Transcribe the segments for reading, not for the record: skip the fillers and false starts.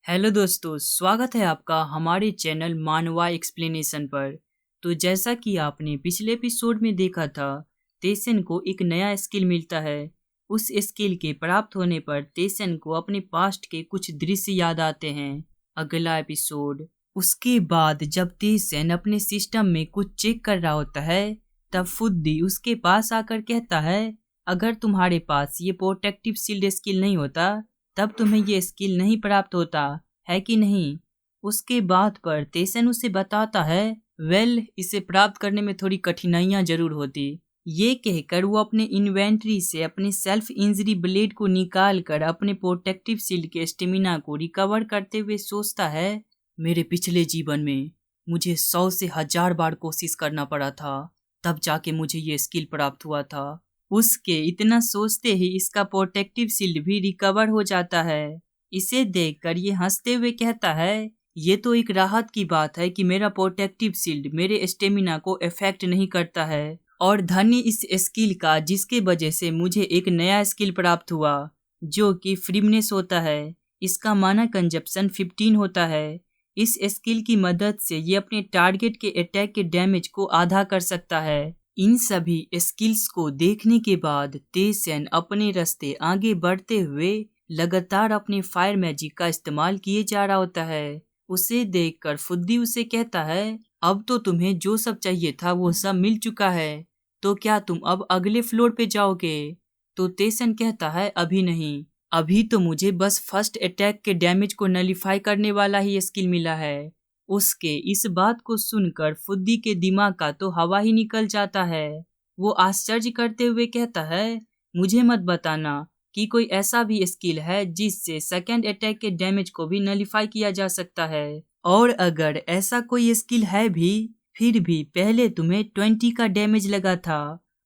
Hello दोस्तों, स्वागत है आपका हमारे चैनल मानवा एक्सप्लेनेशन पर। तो जैसा कि आपने पिछले एपिसोड में देखा था, तेसन को एक नया स्किल मिलता है। उस स्किल के प्राप्त होने पर तेसन को अपने पास्ट के कुछ दृश्य याद आते हैं। अगला एपिसोड। उसके बाद जब तेसन अपने सिस्टम में कुछ चेक कर रहा होता है, तब फुद्दी उसके पास आकर कहता है, अगर तुम्हारे पास ये प्रोटेक्टिव शील्ड स्किल नहीं होता तब तुम्हें ये स्किल नहीं प्राप्त होता, है कि नहीं। उसके बाद पर तेसन उसे बताता है, इसे प्राप्त करने में थोड़ी कठिनाइयां जरूर होती। ये कहकर वो अपने इन्वेंट्री से अपने सेल्फ इंजरी ब्लेड को निकाल कर अपने प्रोटेक्टिव शील्ड के स्टेमिना को रिकवर करते हुए सोचता है, मेरे पिछले जीवन में मुझे 100 से 1000 बार कोशिश करना पड़ा था, तब जाके मुझे ये स्किल प्राप्त हुआ था। उसके इतना सोचते ही इसका प्रोटेक्टिव शील्ड भी रिकवर हो जाता है। इसे देखकर ये हंसते हुए कहता है, ये तो एक राहत की बात है कि मेरा प्रोटेक्टिव शील्ड मेरे स्टेमिना को इफेक्ट नहीं करता है, और धन्य इस स्किल का जिसके वजह से मुझे एक नया स्किल प्राप्त हुआ जो कि फ्रीमनेस होता है। इसका माना कंजप्शन 15 होता है। इस स्किल की मदद से ये अपने टारगेट के अटैक के डैमेज को आधा कर सकता है। इन सभी स्किल्स को देखने के बाद तेसन अपने रास्ते आगे बढ़ते हुए लगातार अपने फायर मैजिक का इस्तेमाल किए जा रहा होता है। उसे देखकर फुद्दी उसे कहता है, अब तो तुम्हें जो सब चाहिए था वो सब मिल चुका है, तो क्या तुम अब अगले फ्लोर पे जाओगे। तो तेसन कहता है, अभी नहीं, अभी तो मुझे बस फर्स्ट अटैक के डैमेज को नलीफाई करने वाला ही स्किल मिला है। उसके इस बात को सुनकर फुद्दी के दिमाग का तो हवा ही निकल जाता है। वो आश्चर्य करते हुए कहता है, मुझे मत बताना कि कोई ऐसा भी स्किल है जिससे सेकंड अटैक के डैमेज को भी नलीफाई किया जा सकता है, और अगर ऐसा कोई स्किल है भी, फिर भी पहले तुम्हें 20 का डैमेज लगा था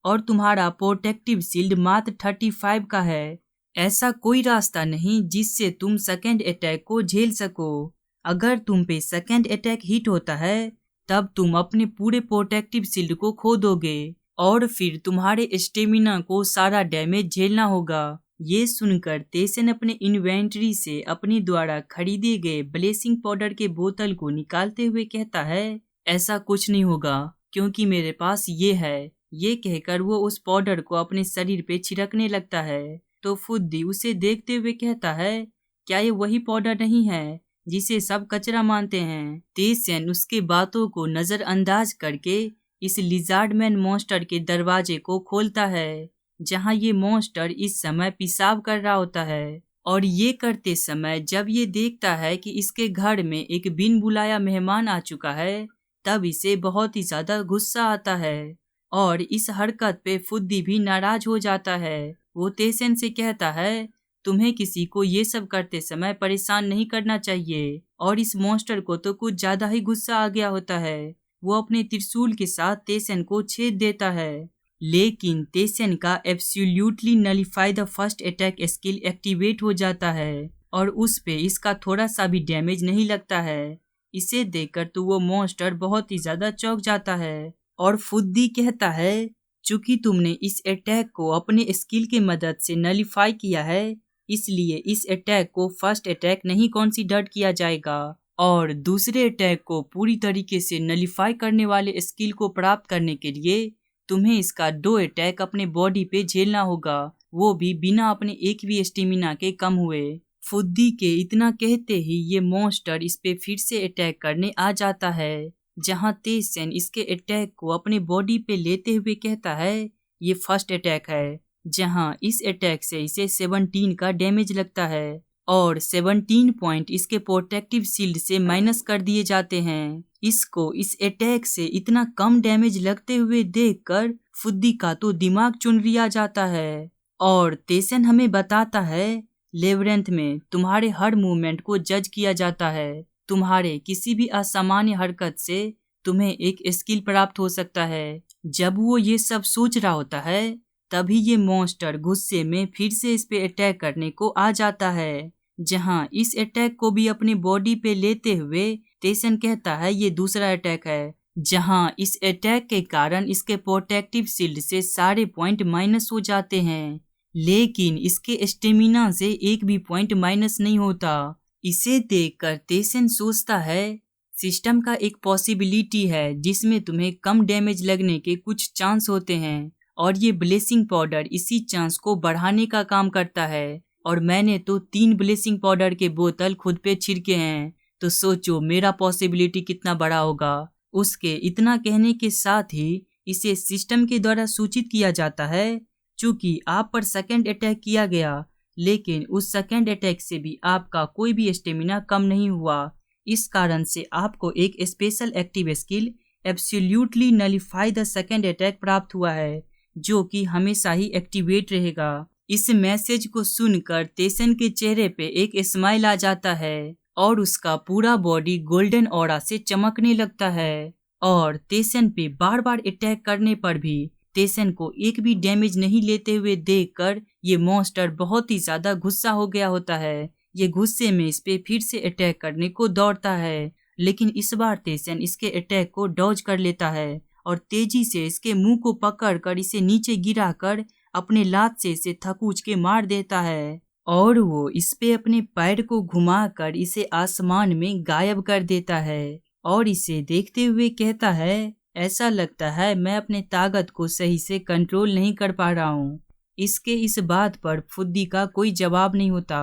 और तुम्हारा प्रोटेक्टिव शील्ड मात्र 35 का है। ऐसा कोई रास्ता नहीं जिससे तुम सेकंड अटैक को झेल सको। अगर तुम पे सेकंड अटैक हिट होता है तब तुम अपने पूरे प्रोटेक्टिव शील्ड को खो दोगे और फिर तुम्हारे स्टेमिना को सारा डैमेज झेलना होगा। ये सुनकर तेसन अपने इन्वेंटरी से अपने द्वारा खरीदे गए ब्लेसिंग पाउडर के बोतल को निकालते हुए कहता है, ऐसा कुछ नहीं होगा क्योंकि मेरे पास ये है। ये कहकर वो उस पाउडर को अपने शरीर पे छिड़कने लगता है। तो फुद्दी उसे देखते हुए कहता है, क्या ये वही पाउडर नहीं है जिसे सब कचरा मानते हैं। तेसन उसके बातों को नजरअंदाज करके इस लिजार्डमैन मॉन्स्टर के दरवाजे को खोलता है, जहां ये मॉन्स्टर इस समय पेशाब कर रहा होता है। और ये करते समय जब ये देखता है कि इसके घर में एक बिन बुलाया मेहमान आ चुका है, तब इसे बहुत ही ज्यादा गुस्सा आता है और इस हरकत पे फुद्दी भी नाराज हो जाता है। वो तेसन से कहता है, तुम्हें किसी को ये सब करते समय परेशान नहीं करना चाहिए। और इस मॉन्स्टर को तो कुछ ज्यादा ही गुस्सा आ गया होता है। वो अपने त्रिशूल के साथ तेसन को छेद देता है, लेकिन तेसन का absolutely nullify the first attack skill activate हो जाता है और उस पे इसका थोड़ा सा भी डैमेज नहीं लगता है। इसे देखकर तो वो मॉन्स्टर बहुत ही ज्यादा चौंक जाता है और फुद्दी कहता है, चूंकि तुमने इस अटैक को अपने स्किल के मदद से नलीफाई किया है, इसलिए इस अटैक को फर्स्ट अटैक नहीं कंसीडर किया जाएगा और दूसरे अटैक को पूरी तरीके से नलीफाई करने वाले स्किल को प्राप्त करने के लिए तुम्हें इसका 2 अटैक अपने बॉडी पे झेलना होगा, वो भी बिना अपने एक भी स्टेमिना के कम हुए। फुद्दी के इतना कहते ही ये मॉन्स्टर इस पे फिर से अटैक करने आ जाता है, जहां तेसन इसके अटैक को अपने बॉडी पे लेते हुए कहता है, ये फर्स्ट अटैक है, जहां इस अटैक से इसे 17 का डैमेज लगता है और 17 पॉइंट इसके प्रोटेक्टिव शील्ड से माइनस कर दिए जाते हैं। इसको इस अटैक से इतना कम डैमेज लगते हुए देखकर फुद्दी का तो दिमाग चुनरिया जाता है और तेसन हमें बताता है, लेवरेंथ में तुम्हारे हर मूवमेंट को जज किया जाता है। तुम्हारे किसी भी असामान्य हरकत से तुम्हें एक स्किल प्राप्त हो सकता है। जब वो ये सब सोच रहा होता है, तभी ये मॉन्स्टर गुस्से में फिर से इस पे अटैक करने को आ जाता है, जहां इस अटैक को भी अपनी बॉडी पे लेते हुए तेसन कहता है, ये दूसरा अटैक है, जहां इस अटैक के कारण इसके प्रोटेक्टिव शील्ड से सारे पॉइंट माइनस हो जाते हैं, लेकिन इसके स्टेमिना से एक भी पॉइंट माइनस नहीं होता। इसे देखकर तेसन सोचता है सिस्टम का एक पॉसिबिलिटी है जिसमें तुम्हें कम डैमेज लगने के कुछ चांस होते हैं और ये ब्लेसिंग पाउडर इसी चांस को बढ़ाने का काम करता है। और मैंने तो 3 ब्लेसिंग पाउडर के बोतल खुद पे छिड़के हैं, तो सोचो मेरा पॉसिबिलिटी कितना बड़ा होगा। उसके इतना कहने के साथ ही इसे सिस्टम के द्वारा सूचित किया जाता है चूंकि आप पर सेकंड अटैक किया गया, लेकिन उस सेकंड अटैक से भी आपका कोई भी स्टेमिना कम नहीं हुआ। इस कारण से आपको एक special active skill absolutely nullify the second attack प्राप्त हुआ है, जो कि हमेशा ही एक्टिवेट रहेगा। इस मैसेज को सुनकर तेसन के चेहरे पे एक स्माइल आ जाता है और उसका पूरा बॉडी गोल्डन ऑरा से चमकने लगता है। और तेसन पे बार बार अटैक करने पर भी तेसन को एक भी डैमेज नहीं लेते हुए देखकर ये मॉन्स्टर बहुत ही ज्यादा गुस्सा हो गया होता है। ये गुस्से में इस पे फिर से अटैक करने को दौड़ता है, लेकिन इस बार तेसन इसके अटैक को डॉज कर लेता है और तेजी से इसके मुंह को पकड़कर इसे नीचे गिराकर अपने लात से इसे थकूच के मार देता है और वो इस पे अपने पैर को घुमाकर इसे आसमान में गायब कर देता है और इसे देखते हुए कहता है ऐसा लगता है मैं अपने ताकत को सही से कंट्रोल नहीं कर पा रहा हूँ। इसके इस बात पर फुद्दी का कोई जवाब नहीं होता।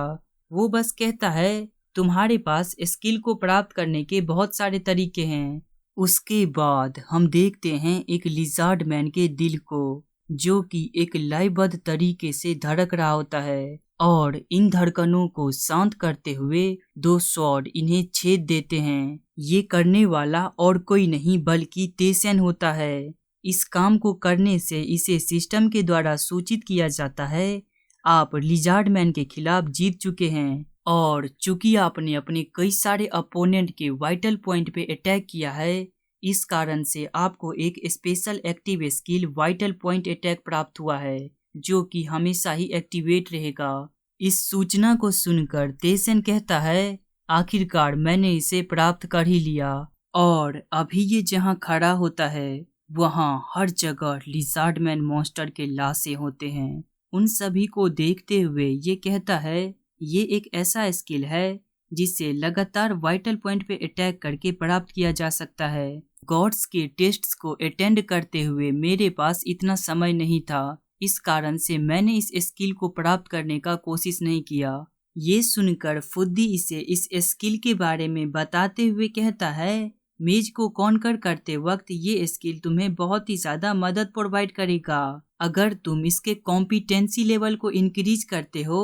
वो बस कहता है तुम्हारे पास स्किल को प्राप्त करने के बहुत सारे तरीके हैं। उसके बाद हम देखते हैं एक लिजार्ड मैन के दिल को, जो कि एक लयबद्ध तरीके से धड़क रहा होता है और इन धड़कनों को शांत करते हुए 2 स्वॉर्ड इन्हें छेद देते हैं। ये करने वाला और कोई नहीं बल्कि तेसन होता है। इस काम को करने से इसे सिस्टम के द्वारा सूचित किया जाता है आप लिजार्ड मैन के खिलाफ जीत चुके हैं और चूंकि आपने अपने कई सारे अपोनेंट के वाइटल पॉइंट पे अटैक किया है, इस कारण से आपको एक special active skill vital point attack प्राप्त हुआ है, जो कि हमेशा ही एक्टिवेट रहेगा। इस सूचना को सुनकर तेसन कहता है आखिरकार मैंने इसे प्राप्त कर ही लिया। और अभी ये जहाँ खड़ा होता है वहाँ हर जगह लिजार्ड मैन मॉन्स्टर के लाशें होते हैं। उन सभी को देखते हुए ये कहता है ये एक ऐसा स्किल है जिसे लगातार वाइटल पॉइंट पे अटैक करके प्राप्त किया जा सकता है। गॉड्स के टेस्ट्स को अटेंड करते हुए मेरे पास इतना समय नहीं था, इस कारण से मैंने इस स्किल को प्राप्त करने का कोशिश नहीं किया। ये सुनकर फुद्दी इसे इस स्किल के बारे में बताते हुए कहता है मेज को कॉन्कर करते वक्त ये स्किल तुम्हें बहुत ही ज्यादा मदद प्रोवाइड करेगा। अगर तुम इसके कॉम्पिटेंसी लेवल को इंक्रीज करते हो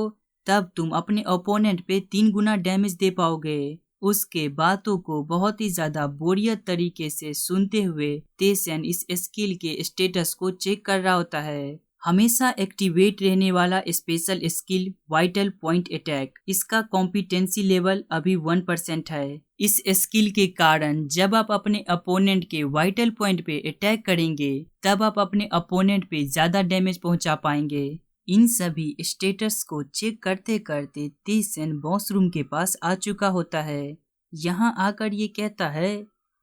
तब तुम अपने ओपोनेंट पे 3 गुना डैमेज दे पाओगे। उसके बातों को बहुत ही ज्यादा बोरियत तरीके से सुनते हुए तेसन इस स्किल के स्टेटस को चेक कर रहा होता है। हमेशा एक्टिवेट रहने वाला special skill vital point attack, इसका कॉम्पिटेंसी लेवल अभी 1% है। इस स्किल के कारण जब आप अपने अपोनेंट के वाइटल पॉइंट पे अटैक करेंगे तब आप अपने अपोनेंट पे ज्यादा डैमेज पहुंचा पाएंगे। इन सभी स्टेटस को चेक करते करते तेसन बॉस रूम के पास आ चुका होता है। यहाँ आकर ये कहता है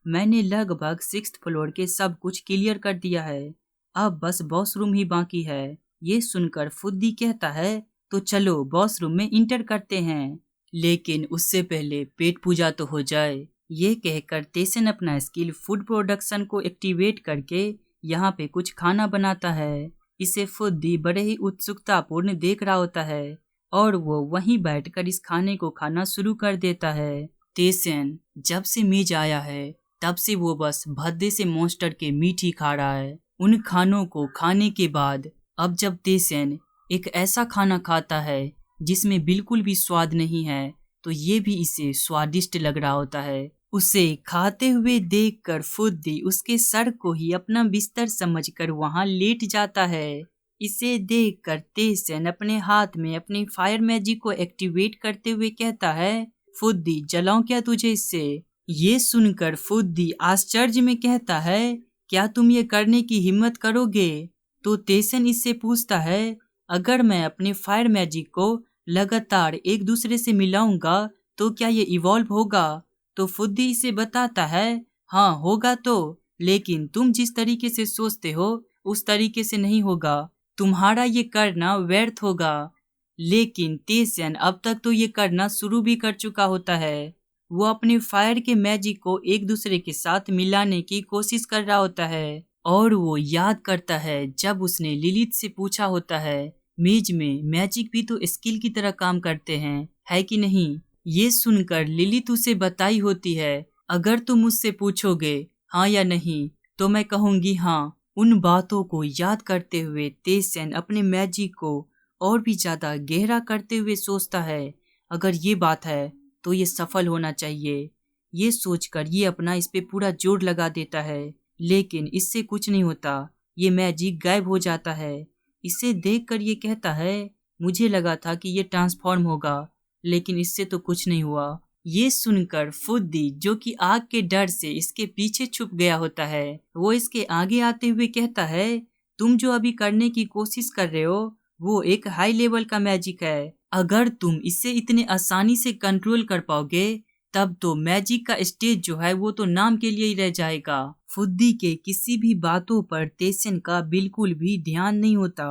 मैंने लगभग 6th फ्लोर के सब कुछ क्लियर कर दिया है, अब बस बॉस रूम ही बाकी है। ये सुनकर फुद्दी कहता है तो चलो बॉस रूम में इंटर करते हैं, लेकिन उससे पहले पेट पूजा तो हो जाए। ये कहकर तेसन अपना स्किल फूड प्रोडक्शन को एक्टिवेट करके यहाँ पे कुछ खाना बनाता है। इसे फुद्दी बड़े ही उत्सुकतापूर्ण देख रहा होता है और वो वहीं बैठकर इस खाने को खाना शुरू कर देता है। तेसन जब से मेज आया है तब से वो बस भद्दे से मॉन्स्टर के मीट ही खा रहा है। उन खानों को खाने के बाद अब जब तेसन एक ऐसा खाना खाता है जिसमें बिल्कुल भी स्वाद नहीं है तो ये भी इसे स्वादिष्ट लग रहा होता है। उसे खाते हुए देखकर फुद्दी उसके सर को ही अपना बिस्तर समझकर वहां लेट जाता है। इसे देखकर तेसन अपने हाथ में अपनी फायर मैजिक को एक्टिवेट करते हुए कहता है फुद्दी जलाऊं क्या तुझे इससे। ये सुनकर फुद्दी आश्चर्य में कहता है क्या तुम ये करने की हिम्मत करोगे। तो तेसन इससे पूछता है अगर मैं अपने फायर मैजिक को लगातार एक दूसरे से मिलाऊंगा तो क्या ये इवॉल्व होगा। तो फुद्दी इसे बताता है हाँ होगा तो, लेकिन तुम जिस तरीके से सोचते हो उस तरीके से नहीं होगा, तुम्हारा ये करना व्यर्थ होगा। लेकिन तेसन अब तक तो ये करना शुरू भी कर चुका होता है। वो अपने फायर के मैजिक को एक दूसरे के साथ मिलाने की कोशिश कर रहा होता है और वो याद करता है जब उसने लिलिथ से पूछा होता है मेज में मैजिक भी तो स्किल की तरह काम करते हैं, है कि नहीं। ये सुनकर लिलिथ उसे बताई होती है अगर तुम मुझसे पूछोगे हाँ या नहीं तो मैं कहूंगी हाँ। उन बातों को याद करते हुए तेसन अपने मैजिक को और भी ज्यादा गहरा करते हुए सोचता है अगर ये बात है तो ये सफल होना चाहिए। ये सोचकर ये अपना इस पे पूरा जोर लगा देता है, लेकिन इससे कुछ नहीं होता। ये मैजिक गायब हो जाता है। इसे देखकर ये कहता है मुझे लगा था कि ये ट्रांसफॉर्म होगा, लेकिन इससे तो कुछ नहीं हुआ। ये सुनकर फुद्दी जो कि आग के डर से इसके पीछे छुप गया होता है, वो इसके आगे आते हुए कहता है तुम जो अभी करने की कोशिश कर रहे हो वो एक हाई लेवल का मैजिक है। अगर तुम इसे इतने आसानी से कंट्रोल कर पाओगे तब तो मैजिक का स्टेज जो है वो तो नाम के लिए ही रह जाएगा। फुद्दी के किसी भी बातों पर तेसन का बिल्कुल भी ध्यान नहीं होता।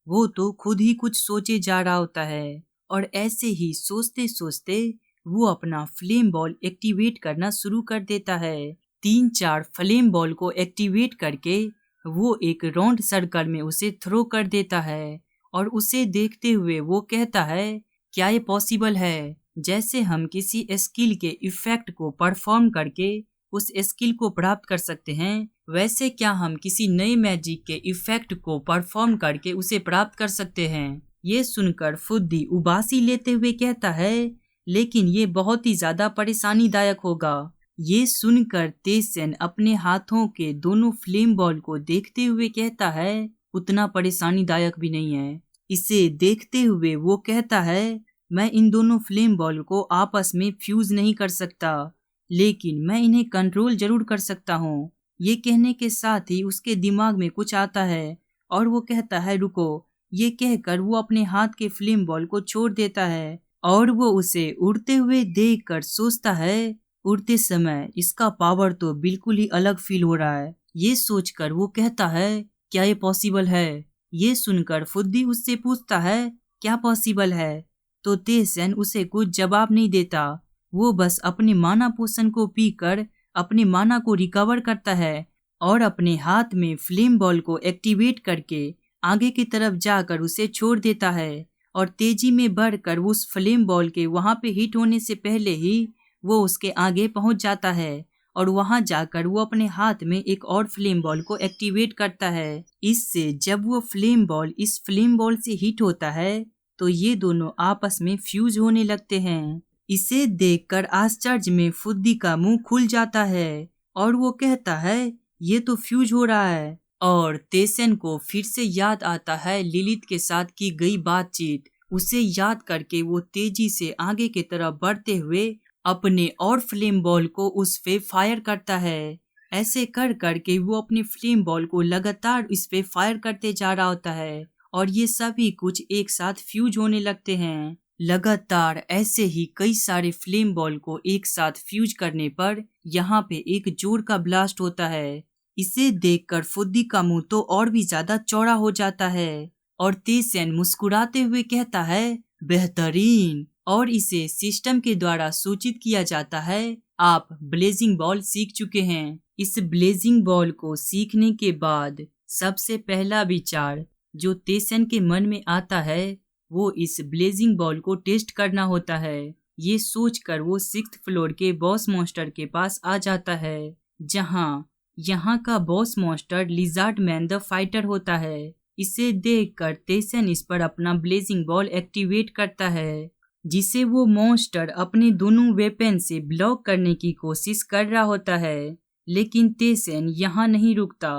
वो तो खुद ही कुछ सोचे जा रहा होता है और ऐसे ही सोचते सोचते वो अपना फ्लेम बॉल एक्टिवेट करना शुरू कर देता है। 3-4 फ्लेम बॉल को एक्टिवेट करके वो एक राउंड सर्कल में उसे थ्रो कर देता है और उसे देखते हुए वो कहता है क्या ये पॉसिबल है। जैसे हम किसी स्किल के इफेक्ट को परफॉर्म करके उस स्किल को प्राप्त कर सकते हैं, वैसे क्या हम किसी नए मैजिक के इफेक्ट को परफॉर्म करके उसे प्राप्त कर सकते हैं। ये सुनकर फुद्दी उबासी लेते हुए कहता है लेकिन ये बहुत ही ज्यादा परेशानीदायक होगा। ये सुनकर तेसन अपने हाथों के दोनों फ्लेम बॉल को देखते हुए कहता है उतना परेशानीदायक भी नहीं है। इसे देखते हुए वो कहता है मैं इन दोनों फ्लेम बॉल को आपस में फ्यूज नहीं कर सकता, लेकिन मैं इन्हें कंट्रोल जरूर कर सकता हूँ। ये कहने के साथ ही उसके दिमाग में कुछ आता है और वो कहता है रुको। ये कहकर वो अपने हाथ के फ्लेम बॉल को छोड़ देता है और वो उसे उड़ते हुए देखकर सोचता है उड़ते समय इसका पावर तो बिल्कुल ही अलग फील हो रहा है। ये सोचकर वो कहता है क्या ये पॉसिबल है। ये सुनकर फुद्दी उससे पूछता है क्या पॉसिबल है, तो तेसन उसे कुछ जवाब नहीं देता। वो बस अपने माना पोशन को पीकर अपने माना को रिकवर करता है और अपने हाथ में फ्लेम बॉल को एक्टिवेट करके आगे की तरफ जाकर उसे छोड़ देता है और तेजी में बढ़कर उस फ्लेम बॉल के वहां पे हिट होने से पहले ही वो उसके आगे पहुंच जाता है और वहां जाकर वो अपने हाथ में एक और फ्लेम बॉल को एक्टिवेट करता है। इससे जब वो फ्लेम बॉल इस फ्लेम बॉल से हिट होता है तो ये दोनों आपस में फ्यूज होने लगते हैं। इसे देखकर आश्चर्य में फुद्दी का मुंह खुल जाता है और वो कहता है ये तो फ्यूज हो रहा है। और तेसन को फिर से याद आता है लिलिथ के साथ की गई बातचीत। उसे याद करके वो तेजी से आगे की तरफ बढ़ते हुए अपने और फ्लेम बॉल को उस पे फायर करता है। ऐसे कर करके वो अपने फ्लेम बॉल को लगातार इस पे फायर करते जा रहा होता है और ये सभी कुछ एक साथ फ्यूज होने लगते हैं। लगातार ऐसे ही कई सारे फ्लेम बॉल को एक साथ फ्यूज करने पर यहाँ पे एक जोर का ब्लास्ट होता है। इसे देखकर फुद्दी का मुंह तो और भी ज्यादा चौड़ा हो जाता है और तेसन मुस्कुराते हुए कहता है बेहतरीन। और इसे सिस्टम के द्वारा सूचित किया जाता है आप ब्लेजिंग बॉल सीख चुके हैं। इस ब्लेजिंग बॉल को सीखने के बाद सबसे पहला विचार जो तेसन के मन में आता है वो इस ब्लेजिंग बॉल को टेस्ट करना होता है। ये सोचकर वो 6th फ्लोर के बॉस मॉन्स्टर के पास आ जाता है जहाँ यहाँ का boss monster lizard man the fighter होता है। इसे देखकर तेसन इस पर अपना ब्लेजिंग बॉल एक्टिवेट करता है जिसे वो मॉन्स्टर अपने दोनों वेपन से ब्लॉक करने की कोशिश कर रहा होता है, लेकिन तेसन यहाँ नहीं रुकता।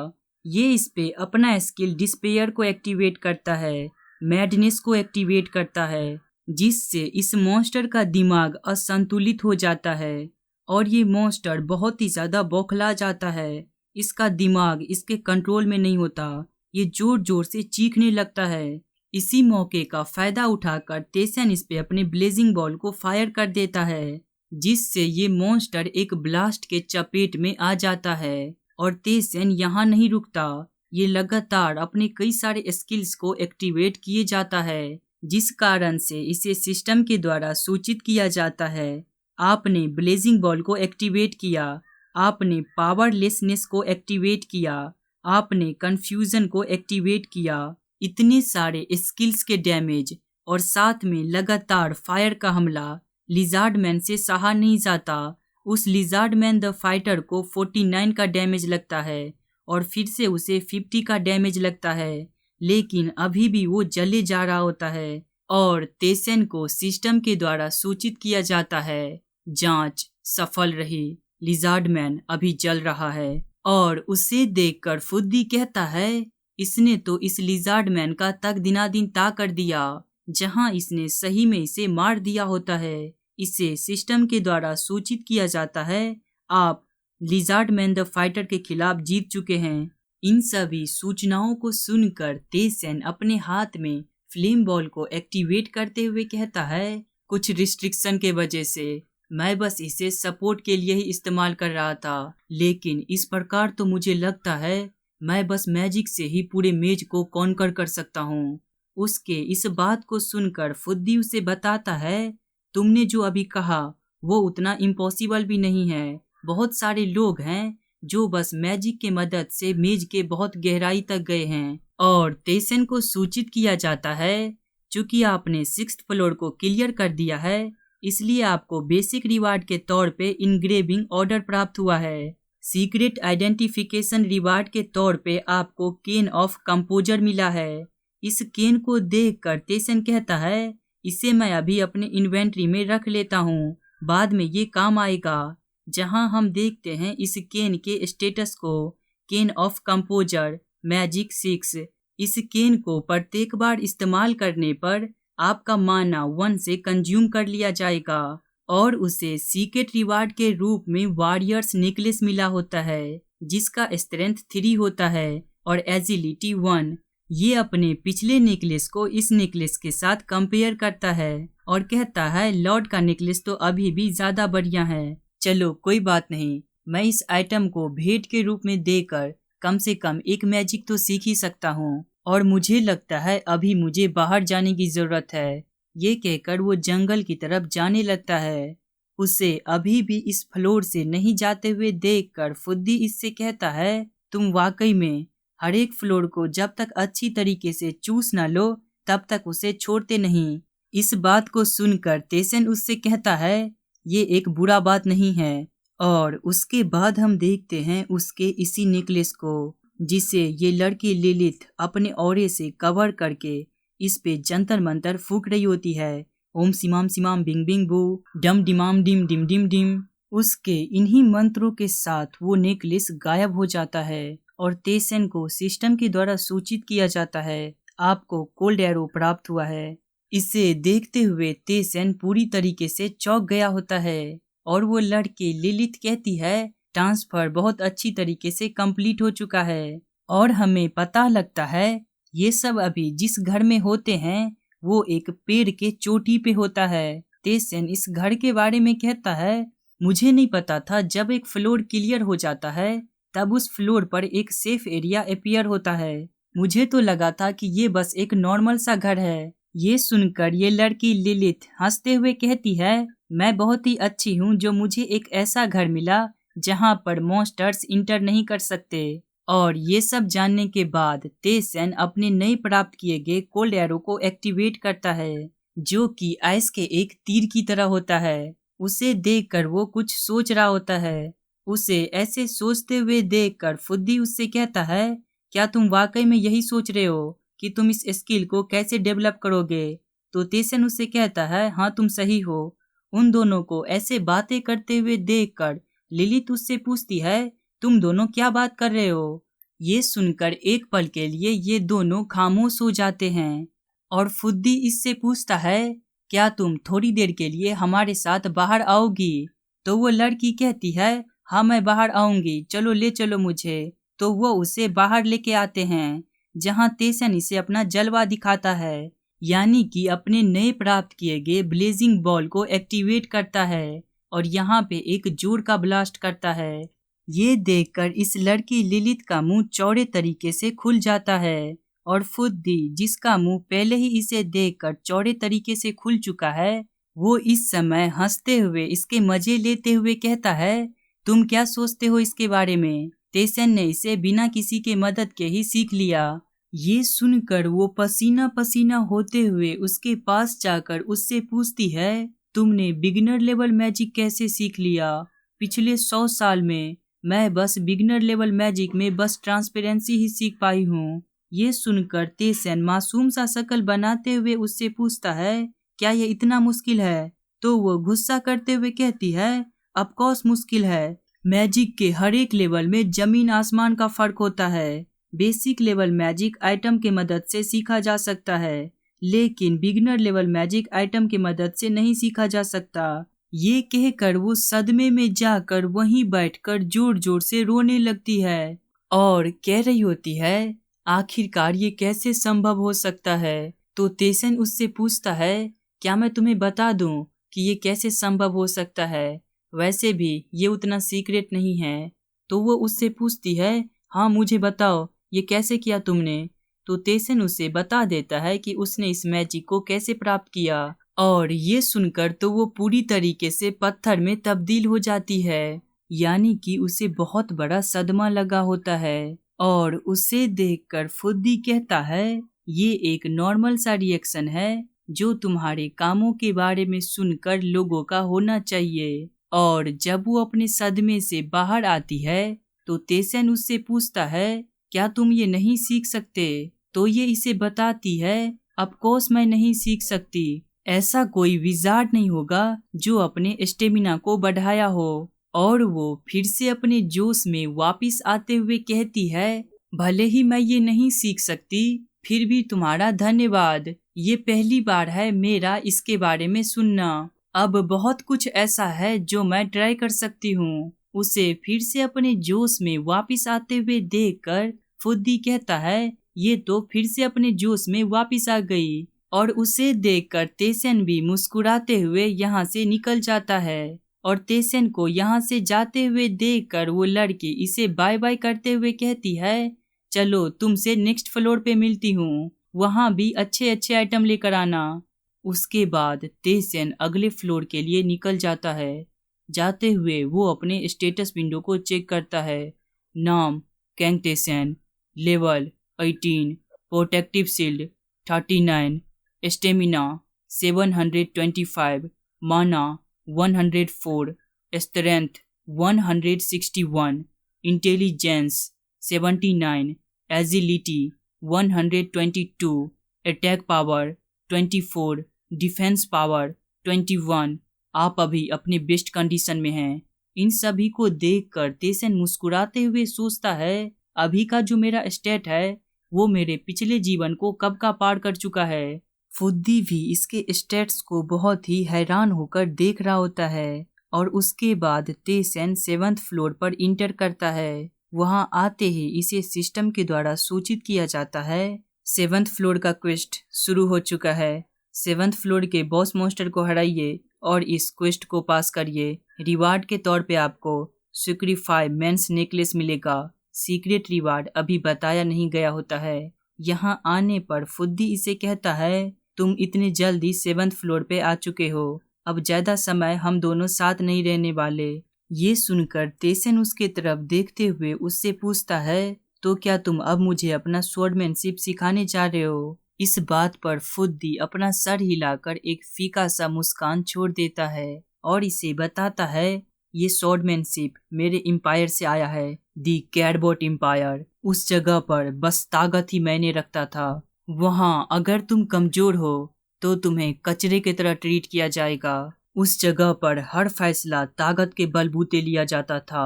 ये इस पे अपना स्किल डिस्पेयर को एक्टिवेट करता है, मैडनेस को एक्टिवेट करता है, जिससे इस मॉन्स्टर का दिमाग असंतुलित हो जाता है और ये मॉन्स्टर बहुत ही ज्यादा बौखला जाता है। इसका दिमाग इसके कंट्रोल में नहीं होता, ये जोर जोर से चीखने लगता है। इसी मौके का फायदा उठाकर तेसन इस पे अपने ब्लेजिंग बॉल को फायर कर देता है, जिससे ये मॉन्स्टर एक ब्लास्ट के चपेट में आ जाता है। और तेसन यहाँ नहीं रुकता, ये लगातार अपने कई सारे स्किल्स को एक्टिवेट किए जाता है, जिस कारण से इसे सिस्टम के द्वारा सूचित किया जाता है। आपने ब्लेजिंग बॉल को एक्टिवेट किया, आपने पावरलेसनेस को एक्टिवेट किया, आपने कंफ्यूजन को एक्टिवेट किया। इतने सारे स्किल्स के डैमेज और साथ में लगातार फायर का हमला लिजार्ड मैन से सहा नहीं जाता। उस लिजार्ड मैन द फाइटर को 49 का डैमेज लगता है और फिर से उसे 50 का डैमेज लगता है, लेकिन अभी भी वो जले जा रहा होता है और तेसन को सिस्टम के द्वारा सूचित किया जाता है। जांच सफल रही, लिजार्ड मैन अभी जल रहा है। और उसे देखकर फुद्दी कहता है, इसने तो इस लिजार्ड मैन का तकदीना-दिन ता कर दिया, जहां इसने सही में इसे मार दिया होता है। इसे सिस्टम के द्वारा सूचित किया जाता है, आप लिजार्ड मैन द फाइटर के खिलाफ जीत चुके हैं। इन सभी सूचनाओं को सुनकर तेसन अपने हाथ में फ्लेम बॉल को एक्टिवेट करते हुए कहता है, कुछ रिस्ट्रिक्शन के वजह से मैं बस इसे सपोर्ट के लिए ही इस्तेमाल कर रहा था, लेकिन इस प्रकार तो मुझे लगता है मैं बस मैजिक से ही पूरे मेज को कॉन्कर कर सकता हूँ। उसके इस बात को सुनकर फुद्दी उसे बताता है, तुमने जो अभी कहा वो उतना इम्पॉसिबल भी नहीं है। बहुत सारे लोग हैं जो बस मैजिक के मदद से मेज के बहुत गहराई तक गए हैं। और तेसन को सूचित किया जाता है, चूंकि आपने 6th फ्लोर को क्लियर कर दिया है, इसलिए आपको बेसिक रिवार्ड के तौर पे इनग्रेविंग ऑर्डर प्राप्त हुआ है। सीक्रेट आइडेंटिफिकेशन रिवार्ड के तौर पे आपको केन ऑफ कंपोजर मिला है। इस केन को देखकर तेसन कहता है, इसे मैं अभी अपने इन्वेंट्री में रख लेता हूँ, बाद में ये काम आएगा। जहां हम देखते हैं इस केन के स्टेटस को, केन ऑफ कंपोजर मैजिक 6। इस केन को प्रत्येक बार इस्तेमाल करने पर आपका माना 1 से कंज्यूम कर लिया जाएगा और उसे सीक्रेट रिवार्ड के रूप में वॉरियर्स नेकलेस मिला होता है, जिसका स्ट्रेंथ 3 होता है और एजिलिटी 1। ये अपने पिछले नेकलेस को इस नेकलेस के साथ कंपेयर करता है और कहता है, लॉर्ड का नेकलेस तो अभी भी ज्यादा बढ़िया है। चलो कोई बात नहीं, मैं इस आइटम को भेंट के रूप में देकर कम से कम एक मैजिक तो सीख ही सकता हूँ और मुझे लगता है अभी मुझे बाहर जाने की जरूरत है। ये कहकर वो जंगल की तरफ जाने लगता है। उसे अभी भी इस फ्लोर से नहीं जाते हुए देखकर फुद्दी इससे कहता है, तुम वाकई में हर एक फ्लोर को जब तक अच्छी तरीके से चूस न लो तब तक उसे छोड़ते नहीं। इस बात को सुनकर तेसन उससे कहता है, ये एक बुरा बात नहीं है। और उसके बाद हम देखते हैं उसके इसी नेकलेस को, जिसे ये लड़की लिलिथ अपने ऑरे से कवर करके इस पे जंतर मंतर फूंक रही होती है। ओम सिमाम सिमाम बिंग बिंग बू, डम डिमाम डिम डिम डिम डिम। उसके इन्हीं मंत्रों के साथ वो नेकलेस गायब हो जाता है और तेसन को सिस्टम के द्वारा सूचित किया जाता है, आपको कोल्ड एरो प्राप्त हुआ है। इसे देखते हुए तेसन पूरी तरीके से चौंक गया होता है और वो लड़की लिलिथ कहती है, ट्रांसफर बहुत अच्छी तरीके से कंप्लीट हो चुका है। और हमें पता लगता है ये सब अभी जिस घर में होते हैं वो एक पेड़ के चोटी पे होता है। तेसन इस घर के बारे में कहता है, मुझे नहीं पता था जब एक फ्लोर क्लियर हो जाता है तब उस फ्लोर पर एक सेफ एरिया अपीयर होता है। मुझे तो लगा था कि ये बस एक नॉर्मल सा घर है। ये सुनकर ये लड़की लिलिथ हंसते हुए कहती है, मैं बहुत ही अच्छी हूँ जो मुझे एक ऐसा घर मिला जहाँ पर मॉन्स्टर्स इंटर नहीं कर सकते। और ये सब जानने के बाद तेसन अपने नए प्राप्त किए गए कोल्ड एरो को एक्टिवेट करता है, जो कि आइस के एक तीर की तरह होता है। उसे देखकर वो कुछ सोच रहा होता है। उसे ऐसे सोचते हुए देखकर फुद्दी उससे कहता है, क्या तुम वाकई में यही सोच रहे हो कि तुम इस स्किल को कैसे डेवलप करोगे? तो तेसन उससे कहता है, हाँ तुम सही हो। उन दोनों को ऐसे बातें करते हुए देखकर लिलिथ उससे पूछती है, तुम दोनों क्या बात कर रहे हो? ये सुनकर एक पल के लिए ये दोनों खामोश हो जाते हैं और फुद्दी इससे पूछता है, क्या तुम थोड़ी देर के लिए हमारे साथ बाहर आओगी? तो वो लड़की कहती है, हाँ मैं बाहर आऊंगी, चलो ले चलो मुझे। तो वो उसे बाहर लेके आते हैं, जहाँ तेसन इसे अपना जलवा दिखाता है, यानी कि अपने नए प्राप्त किए गए ब्लेजिंग बॉल को एक्टिवेट करता है और यहाँ पे एक जोर का ब्लास्ट करता है। ये देखकर इस लड़की लिलिथ का मुंह चौड़े तरीके से खुल जाता है और फुद्दी, जिसका मुंह पहले ही इसे देखकर चौड़े तरीके से खुल चुका है, वो इस समय हंसते हुए इसके मजे लेते हुए कहता है, तुम क्या सोचते हो इसके बारे में? तेसन ने इसे बिना किसी के मदद के ही सीख लिया। ये सुनकर वो पसीना पसीना होते हुए उसके पास जाकर उससे पूछती है, तुमने बिगिनर लेवल मैजिक कैसे सीख लिया? पिछले 100 साल में मैं बस बिगिनर लेवल मैजिक में बस ट्रांसपेरेंसी ही सीख पाई हूँ। ये सुनकर तेसन मासूम सा शक्ल बनाते हुए उससे पूछता है, क्या ये इतना मुश्किल है? तो वो गुस्सा करते हुए कहती है, ऑफ कोर्स मुश्किल है। मैजिक के हर एक लेवल में जमीन आसमान का फर्क होता है। बेसिक लेवल मैजिक आइटम के मदद से सीखा जा सकता है, लेकिन बिगिनर लेवल मैजिक आइटम के मदद से नहीं सीखा जा सकता। ये कहकर वो सदमे में जाकर वहीं बैठकर जोर जोर से रोने लगती है और कह रही होती है, आखिरकार ये कैसे संभव हो सकता है? तो तेसन उससे पूछता है, क्या मैं तुम्हें बता दूं कि ये कैसे संभव हो सकता है? वैसे भी ये उतना सीक्रेट नहीं है। तो वो उससे पूछती है, हाँ मुझे बताओ, ये कैसे किया तुमने? तो तेसन उसे बता देता है कि उसने इस मैजिक को कैसे प्राप्त किया, और ये सुनकर तो वो पूरी तरीके से पत्थर में तब्दील हो जाती है, यानी कि उसे बहुत बड़ा सदमा लगा होता है। और उसे देखकर फुद्दी कहता है, ये एक नॉर्मल सा रिएक्शन है जो तुम्हारे कामों के बारे में सुनकर लोगों का होना चाहिए। और जब वो अपने सदमे से बाहर आती है तो तेसन उससे पूछता है, क्या तुम ये नहीं सीख सकते? तो ये इसे बताती है, ऑफ कोर्स मैं नहीं सीख सकती। ऐसा कोई विजार्ड नहीं होगा जो अपने स्टेमिना को बढ़ाया हो। और वो फिर से अपने जोश में वापिस आते हुए कहती है, भले ही मैं ये नहीं सीख सकती, फिर भी तुम्हारा धन्यवाद। ये पहली बार है मेरा इसके बारे में सुनना। अब बहुत कुछ ऐसा है जो मैं ट्राई कर सकती हूँ। उसे फिर से अपने जोश में वापिस आते हुए देखकर फुद्दी कहता है, ये तो फिर से अपने जोश में वापिस आ गई। और उसे देखकर तेसन भी मुस्कुराते हुए यहाँ से निकल जाता है। और तेसन को यहाँ से जाते हुए देखकर वो लड़की इसे बाय बाय करते हुए कहती है, चलो तुमसे नेक्स्ट फ्लोर पे मिलती हूँ, वहाँ भी अच्छे अच्छे आइटम लेकर आना। उसके बाद तेसन अगले फ्लोर के लिए निकल जाता है। जाते हुए वो अपने स्टेटस विंडो को चेक करता है। नाम Kang Taesan, level 18, protective shield 39, stamina 725, mana 104, strength 161, intelligence 79, agility 122, attack power 24, defence power 21। आप अभी अपने बेस्ट कंडीशन में हैं। इन सभी को देखकर तेसन मुस्कुराते हुए सोचता है, अभी का जो मेरा स्टेट है वो मेरे पिछले जीवन को कब का पार कर चुका है। फुद्दी भी इसके स्टेट्स को बहुत ही हैरान होकर देख रहा होता है। और उसके बाद तेसन 7th फ्लोर पर इंटर करता है। वहां आते ही इसे सिस्टम के द्वारा सूचित किया जाता है, 7th फ्लोर का क्वेस्ट शुरू हो चुका है। 7th फ्लोर के बॉस मॉन्स्टर को हराइए और इस क्वेस्ट को पास करिए। रिवार्ड के तौर पे आपको सिक्रीफाई मेंस नेकलेस मिलेगा। सीक्रेट रिवार्ड अभी बताया नहीं गया होता है। यहाँ आने पर फुद्दी इसे कहता है, तुम इतने जल्दी 7th फ्लोर पे आ चुके हो, अब ज्यादा समय हम दोनों साथ नहीं रहने वाले। ये सुनकर तेसन उसके तरफ देखते हुए उससे पूछता है, तो क्या तुम अब मुझे अपना स्वॉर्डमैनशिप सिखाने जा रहे हो? इस बात पर फुद्दी अपना सर हिलाकर एक फीका सा मुस्कान छोड़ देता है और इसे बताता है, ये स्वॉर्डमैनशिप मेरे एम्पायर से आया है, दी कैडबॉट एम्पायर। उस जगह पर बस ताकत ही मैंने रखता था। वहाँ अगर तुम कमजोर हो तो तुम्हें कचरे की तरह ट्रीट किया जाएगा। उस जगह पर हर फैसला ताकत के बलबूते लिया जाता था।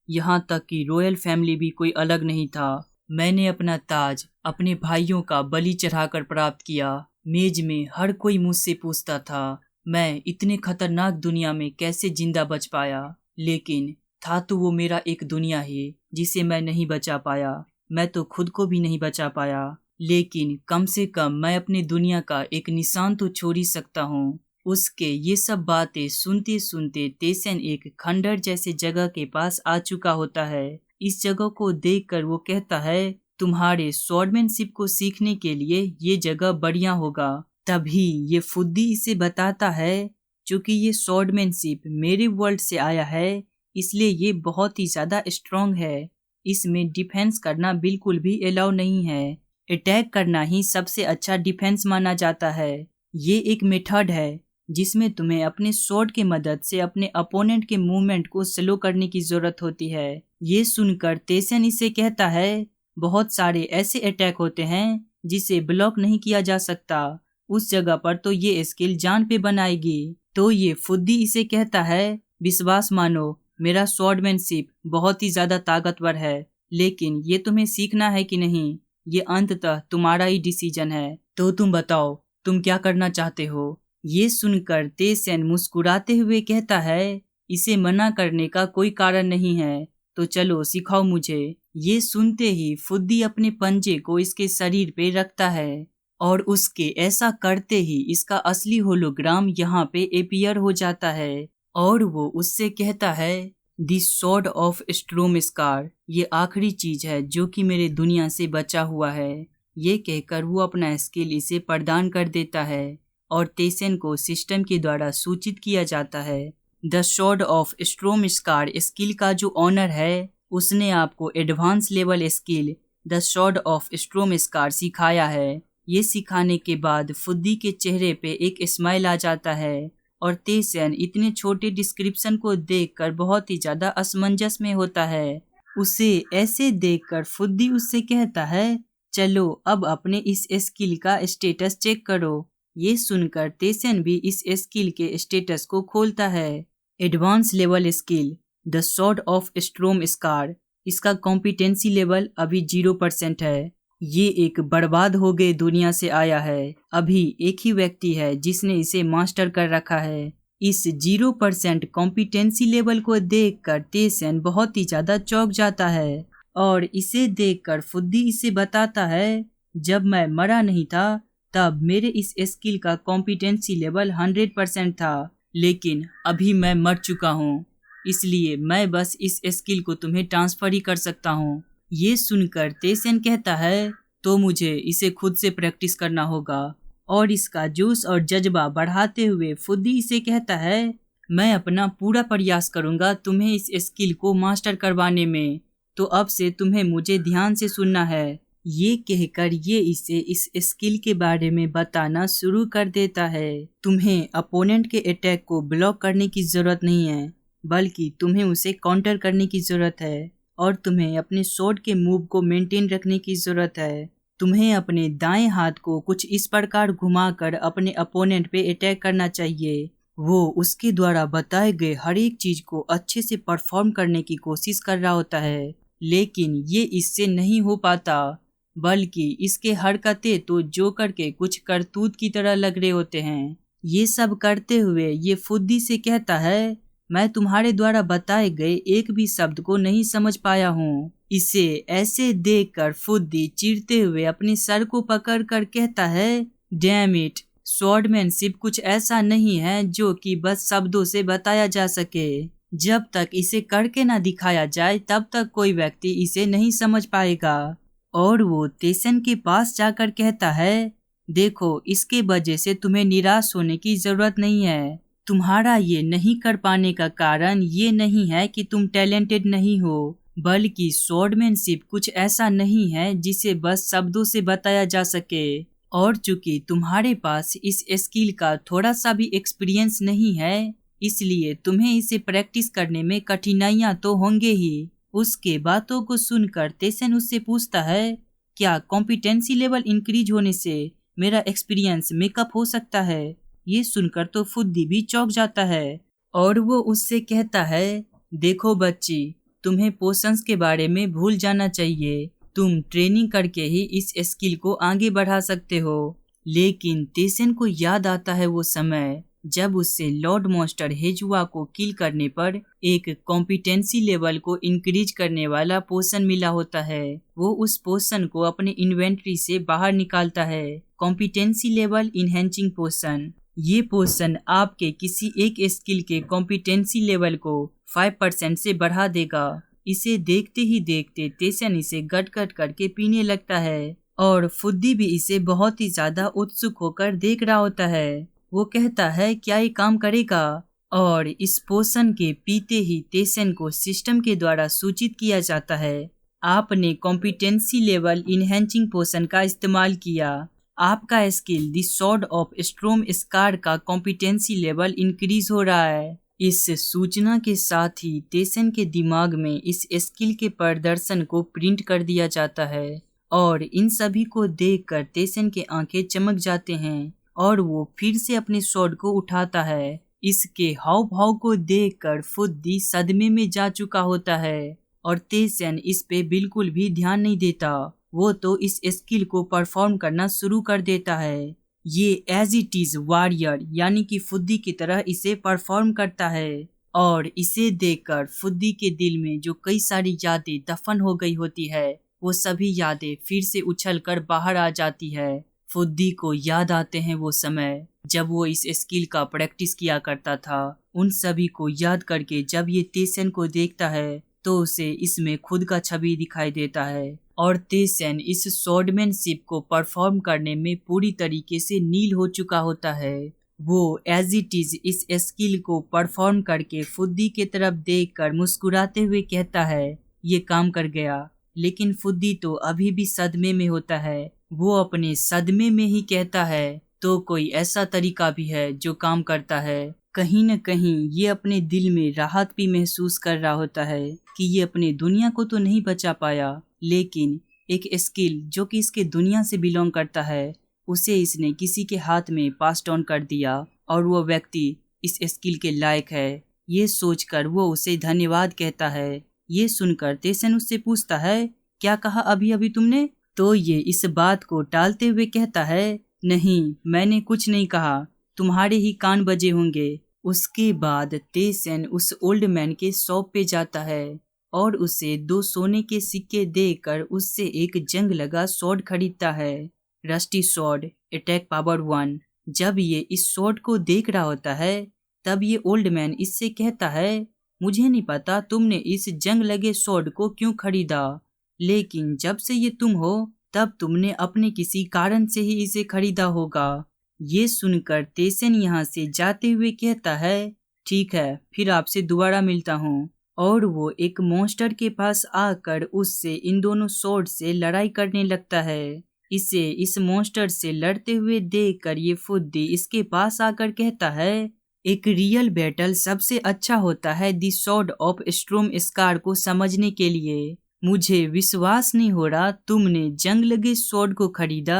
यहाँ तक कि रॉयल फैमिली भी कोई अलग नहीं था। मैंने अपना ताज अपने भाइयों का बलि चढ़ाकर प्राप्त किया। मेज में हर कोई मुझसे पूछता था, मैं इतने खतरनाक दुनिया में कैसे जिंदा बच पाया। लेकिन था तो वो मेरा एक दुनिया ही जिसे मैं नहीं बचा पाया। मैं तो खुद को भी नहीं बचा पाया, लेकिन कम से कम मैं अपने दुनिया का एक निशान तो छोड़ ही सकता हूँ। उसके ये सब बातें सुनते सुनते तेसन एक खंडर जैसे जगह के पास आ चुका होता है। इस जगह को देखकर वो कहता है, तुम्हारे स्वॉर्डमैनशिप को सीखने के लिए ये जगह बढ़िया होगा। तभी ये फुद्दी इसे बताता है, क्योंकि ये स्वॉर्डमैनशिप मेरे वर्ल्ड से आया है, इसलिए ये बहुत ही ज्यादा स्ट्रांग है। इसमें डिफेंस करना बिल्कुल भी अलाउ नहीं है। अटैक करना ही सबसे अच्छा डिफेंस माना जाता है। ये एक मेथड है जिसमें तुम्हें अपने स्वॉर्ड की मदद से अपने अपोनेंट के मूवमेंट को स्लो करने की जरूरत होती है। ये सुनकर तेसन इसे कहता है, बहुत सारे ऐसे अटैक होते हैं जिसे ब्लॉक नहीं किया जा सकता, उस जगह पर तो ये स्किल जान पे बनाएगी। तो ये फुद्दी इसे कहता है, विश्वास मानो, मेरा स्वॉर्डमैनशिप बहुत ही ज्यादा ताकतवर है, लेकिन ये तुम्हें सीखना है कि नहीं, ये अंततः तुम्हारा ही डिसीजन है। तो तुम बताओ, तुम क्या करना चाहते हो? ये सुनकर तेसन मुस्कुराते हुए कहता है, इसे मना करने का कोई कारण नहीं है, तो चलो सिखाओ मुझे। ये सुनते ही फुद्दी अपने पंजे को इसके शरीर पे रखता है और उसके ऐसा करते ही इसका असली होलोग्राम यहाँ पे अपीयर हो जाता है और वो उससे कहता है, द स्वॉर्ड ऑफ स्ट्रोमस्कार, ये आखिरी चीज है जो कि मेरे दुनिया से बचा हुआ है। ये कहकर वो अपना स्किल इसे प्रदान कर देता है और तेसन को सिस्टम के द्वारा सूचित किया जाता है। The sword of Stormscar skill का जो ऑनर है, उसने आपको advance level skill the sword of Stormscar सिखाया है। ये सिखाने के बाद फुद्दी के चेहरे पे एक स्माइल आ जाता है और तेसन इतने छोटे डिस्क्रिप्शन को देखकर बहुत ही ज्यादा असमंजस में होता है। उसे ऐसे देखकर फुद्दी उससे कहता है, चलो अब अपने इस स्किल का स्टेटस चेक करो। ये सुनकर तेसन भी इस स्किल के स्टेटस को खोलता है। Advance level skill the sword of Stormscar, इसका कॉम्पिटेंसी लेवल अभी 0% है। ये एक बर्बाद हो गए दुनिया से आया है। अभी एक ही व्यक्ति है जिसने इसे मास्टर कर रखा है। इस 0% कॉम्पिटेंसी लेवल को देखकर तेसन बहुत ही ज्यादा चौंक जाता है और इसे देखकर फुद्दी इसे बताता है, जब मैं मरा नहीं था तब मेरे इस स्किल का कॉम्पिटेंसी लेवल 100% था, लेकिन अभी मैं मर चुका हूँ, इसलिए मैं बस इस स्किल को तुम्हें ट्रांसफर ही कर सकता हूँ। ये सुनकर तेसन कहता है, तो मुझे इसे खुद से प्रैक्टिस करना होगा। और इसका जोश और जज्बा बढ़ाते हुए फुद्दी इसे कहता है, मैं अपना पूरा प्रयास करूंगा तुम्हें इस स्किल को मास्टर करवाने में, तो अब से तुम्हें मुझे ध्यान से सुनना है। ये कहकर ये इसे इस स्किल के बारे में बताना शुरू कर देता है। तुम्हें अपोनेंट के अटैक को ब्लॉक करने की जरूरत नहीं है, बल्कि तुम्हें उसे काउंटर करने की जरूरत है और तुम्हें अपने स्वॉर्ड के मूव को मेंटेन रखने की जरूरत है। तुम्हें अपने दाएं हाथ को कुछ इस प्रकार घुमाकर अपने अपोनेंट पे अटैक करना चाहिए। वो उसके द्वारा बताए गए हर एक चीज को अच्छे से परफॉर्म करने की कोशिश कर रहा होता है, लेकिन ये इससे नहीं हो पाता, बल्कि इसके हरकतें तो जोकर के कुछ करतूत की तरह लग रहे होते हैं। ये सब करते हुए ये फुद्दी से कहता है, मैं तुम्हारे द्वारा बताए गए एक भी शब्द को नहीं समझ पाया हूँ। इसे ऐसे देखकर फुद्दी चीरते हुए अपने सर को पकड़कर कहता है, डैम इट, स्वॉर्डमैनशिप कुछ ऐसा नहीं है जो कि बस शब्दों से बताया जा सके। जब तक इसे करके ना दिखाया जाए तब तक कोई व्यक्ति इसे नहीं समझ पाएगा। और वो तेसन के पास जाकर कहता है, देखो, इसके वजह से तुम्हें निराश होने की जरूरत नहीं है। तुम्हारा ये नहीं कर पाने का कारण ये नहीं है कि तुम टैलेंटेड नहीं हो, बल्कि स्वॉर्डमैनशिप कुछ ऐसा नहीं है जिसे बस शब्दों से बताया जा सके। और चूंकि तुम्हारे पास इस स्किल का थोड़ा सा भी एक्सपीरियंस नहीं है, इसलिए तुम्हें इसे प्रैक्टिस करने में कठिनाइयां तो होंगे ही। उसके बातों को सुनकर तेसन उससे पूछता है, क्या कॉम्पिटेंसी लेवल इंक्रीज होने से मेरा एक्सपीरियंस मेकअप हो सकता है? ये सुनकर तो फुद्दी भी चौंक जाता है और वो उससे कहता है, देखो बच्ची, तुम्हें पोशंस के बारे में भूल जाना चाहिए। तुम ट्रेनिंग करके ही इस स्किल को आगे बढ़ा सकते हो। लेकिन तेसन को याद आता है वो समय जब उससे लॉर्ड मॉन्स्टर हेजुआ को किल करने पर एक कॉम्पिटेंसी लेवल को इंक्रीज करने वाला पोशन मिला होता है। वो उस पोशन को अपने इन्वेंट्री से बाहर निकालता है। कॉम्पिटेंसी लेवल इनहेंसिंग पोशन। ये पोशन आपके किसी एक स्किल के कॉम्पिटेंसी लेवल को 5% से बढ़ा देगा। इसे देखते ही देखते तेसन इसे गट गट करके पीने लगता है और फुद्दी भी इसे बहुत ही ज्यादा उत्सुक होकर देख रहा होता है। वो कहता है क्या ये काम करेगा, और इस पोषण के पीते ही तेसन को सिस्टम के द्वारा सूचित किया जाता है आपने कॉम्पिटेंसी लेवल इनहेंसिंग पोषण का इस्तेमाल किया। आपका skill the sword of स्ट्रोम scar का कॉम्पिटेंसी लेवल इंक्रीज हो रहा है। इस सूचना के साथ ही तेसन के दिमाग में इस स्किल के प्रदर्शन को प्रिंट कर दिया जाता है और इन सभी को देखकर तेसन के आंखें चमक जाते हैं और वो फिर से अपने सॉर्ड को उठाता है। इसके हाव भाव को देखकर फुद्दी सदमे में जा चुका होता है और तेसन इस पे बिल्कुल भी ध्यान नहीं देता। वो तो इस स्किल को परफॉर्म करना शुरू कर देता है। ये एज इट इज वॉरियर यानी कि फुद्दी की तरह इसे परफॉर्म करता है और इसे देखकर फुद्दी के दिल में जो कई सारी यादें दफन हो गई होती है वो सभी यादें फिर से उछलकर बाहर आ जाती है। फुद्दी को याद आते हैं वो समय जब वो इस स्किल का प्रैक्टिस किया करता था। उन सभी को याद करके जब ये तेसन को देखता है तो उसे इसमें खुद का छवि दिखाई देता है और तेसन इस स्वॉर्डमैनशिप को परफॉर्म करने में पूरी तरीके से नील हो चुका होता है। वो एज इट इज इस स्किल को परफॉर्म करके फुद्दी के तरफ देखकर मुस्कुराते हुए कहता है ये काम कर गया। लेकिन फुद्दी तो अभी भी सदमे में होता है। वो अपने सदमे में ही कहता है तो कोई ऐसा तरीका भी है जो काम करता है। कहीं न कहीं ये अपने दिल में राहत भी महसूस कर रहा होता है कि ये अपने दुनिया को तो नहीं बचा पाया, लेकिन एक स्किल जो कि इसके दुनिया से बिलोंग करता है उसे इसने किसी के हाथ में पास ऑन कर दिया और वो व्यक्ति इस स्किल के लायक है। ये सोचकर वो उसे धन्यवाद कहता है। ये सुनकर तेसन उससे पूछता है क्या कहा अभी अभी तुमने? तो ये इस बात को टालते हुए कहता है नहीं, मैंने कुछ नहीं कहा, तुम्हारे ही कान बजे होंगे। उसके बाद तेसन उस ओल्ड मैन के शॉप पे जाता है और उसे 2 सोने के सिक्के देकर उससे एक जंग लगा स्वॉर्ड खरीदता है, रस्टी स्वॉर्ड अटैक पावर 1। जब ये इस स्वॉर्ड को देख रहा होता है तब ये ओल्ड मैन इससे कहता है मुझे नहीं पता तुमने इस जंग लगे स्वॉर्ड को क्यों खरीदा, लेकिन जब से ये तुम हो तब तुमने अपने किसी कारण से ही इसे खरीदा होगा। ये सुनकर तेसन यहाँ से जाते हुए कहता है ठीक है, फिर आपसे दोबारा मिलता हूँ। और वो एक मॉन्स्टर के पास आकर उससे इन दोनों स्वॉर्ड से लड़ाई करने लगता है। इसे इस मॉन्स्टर से लड़ते हुए देखकर ये फुद्दी इसके पास आकर कहता है एक रियल बैटल सबसे अच्छा होता है द सॉर्ड ऑफ स्ट्रोम स्कार को समझने के लिए। मुझे विश्वास नहीं हो रहा तुमने जंग लगे स्वॉर्ड को खरीदा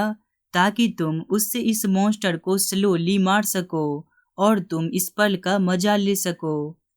ताकि तुम उससे इस मॉन्स्टर को स्लोली मार सको और तुम इस पल का मजा ले सको।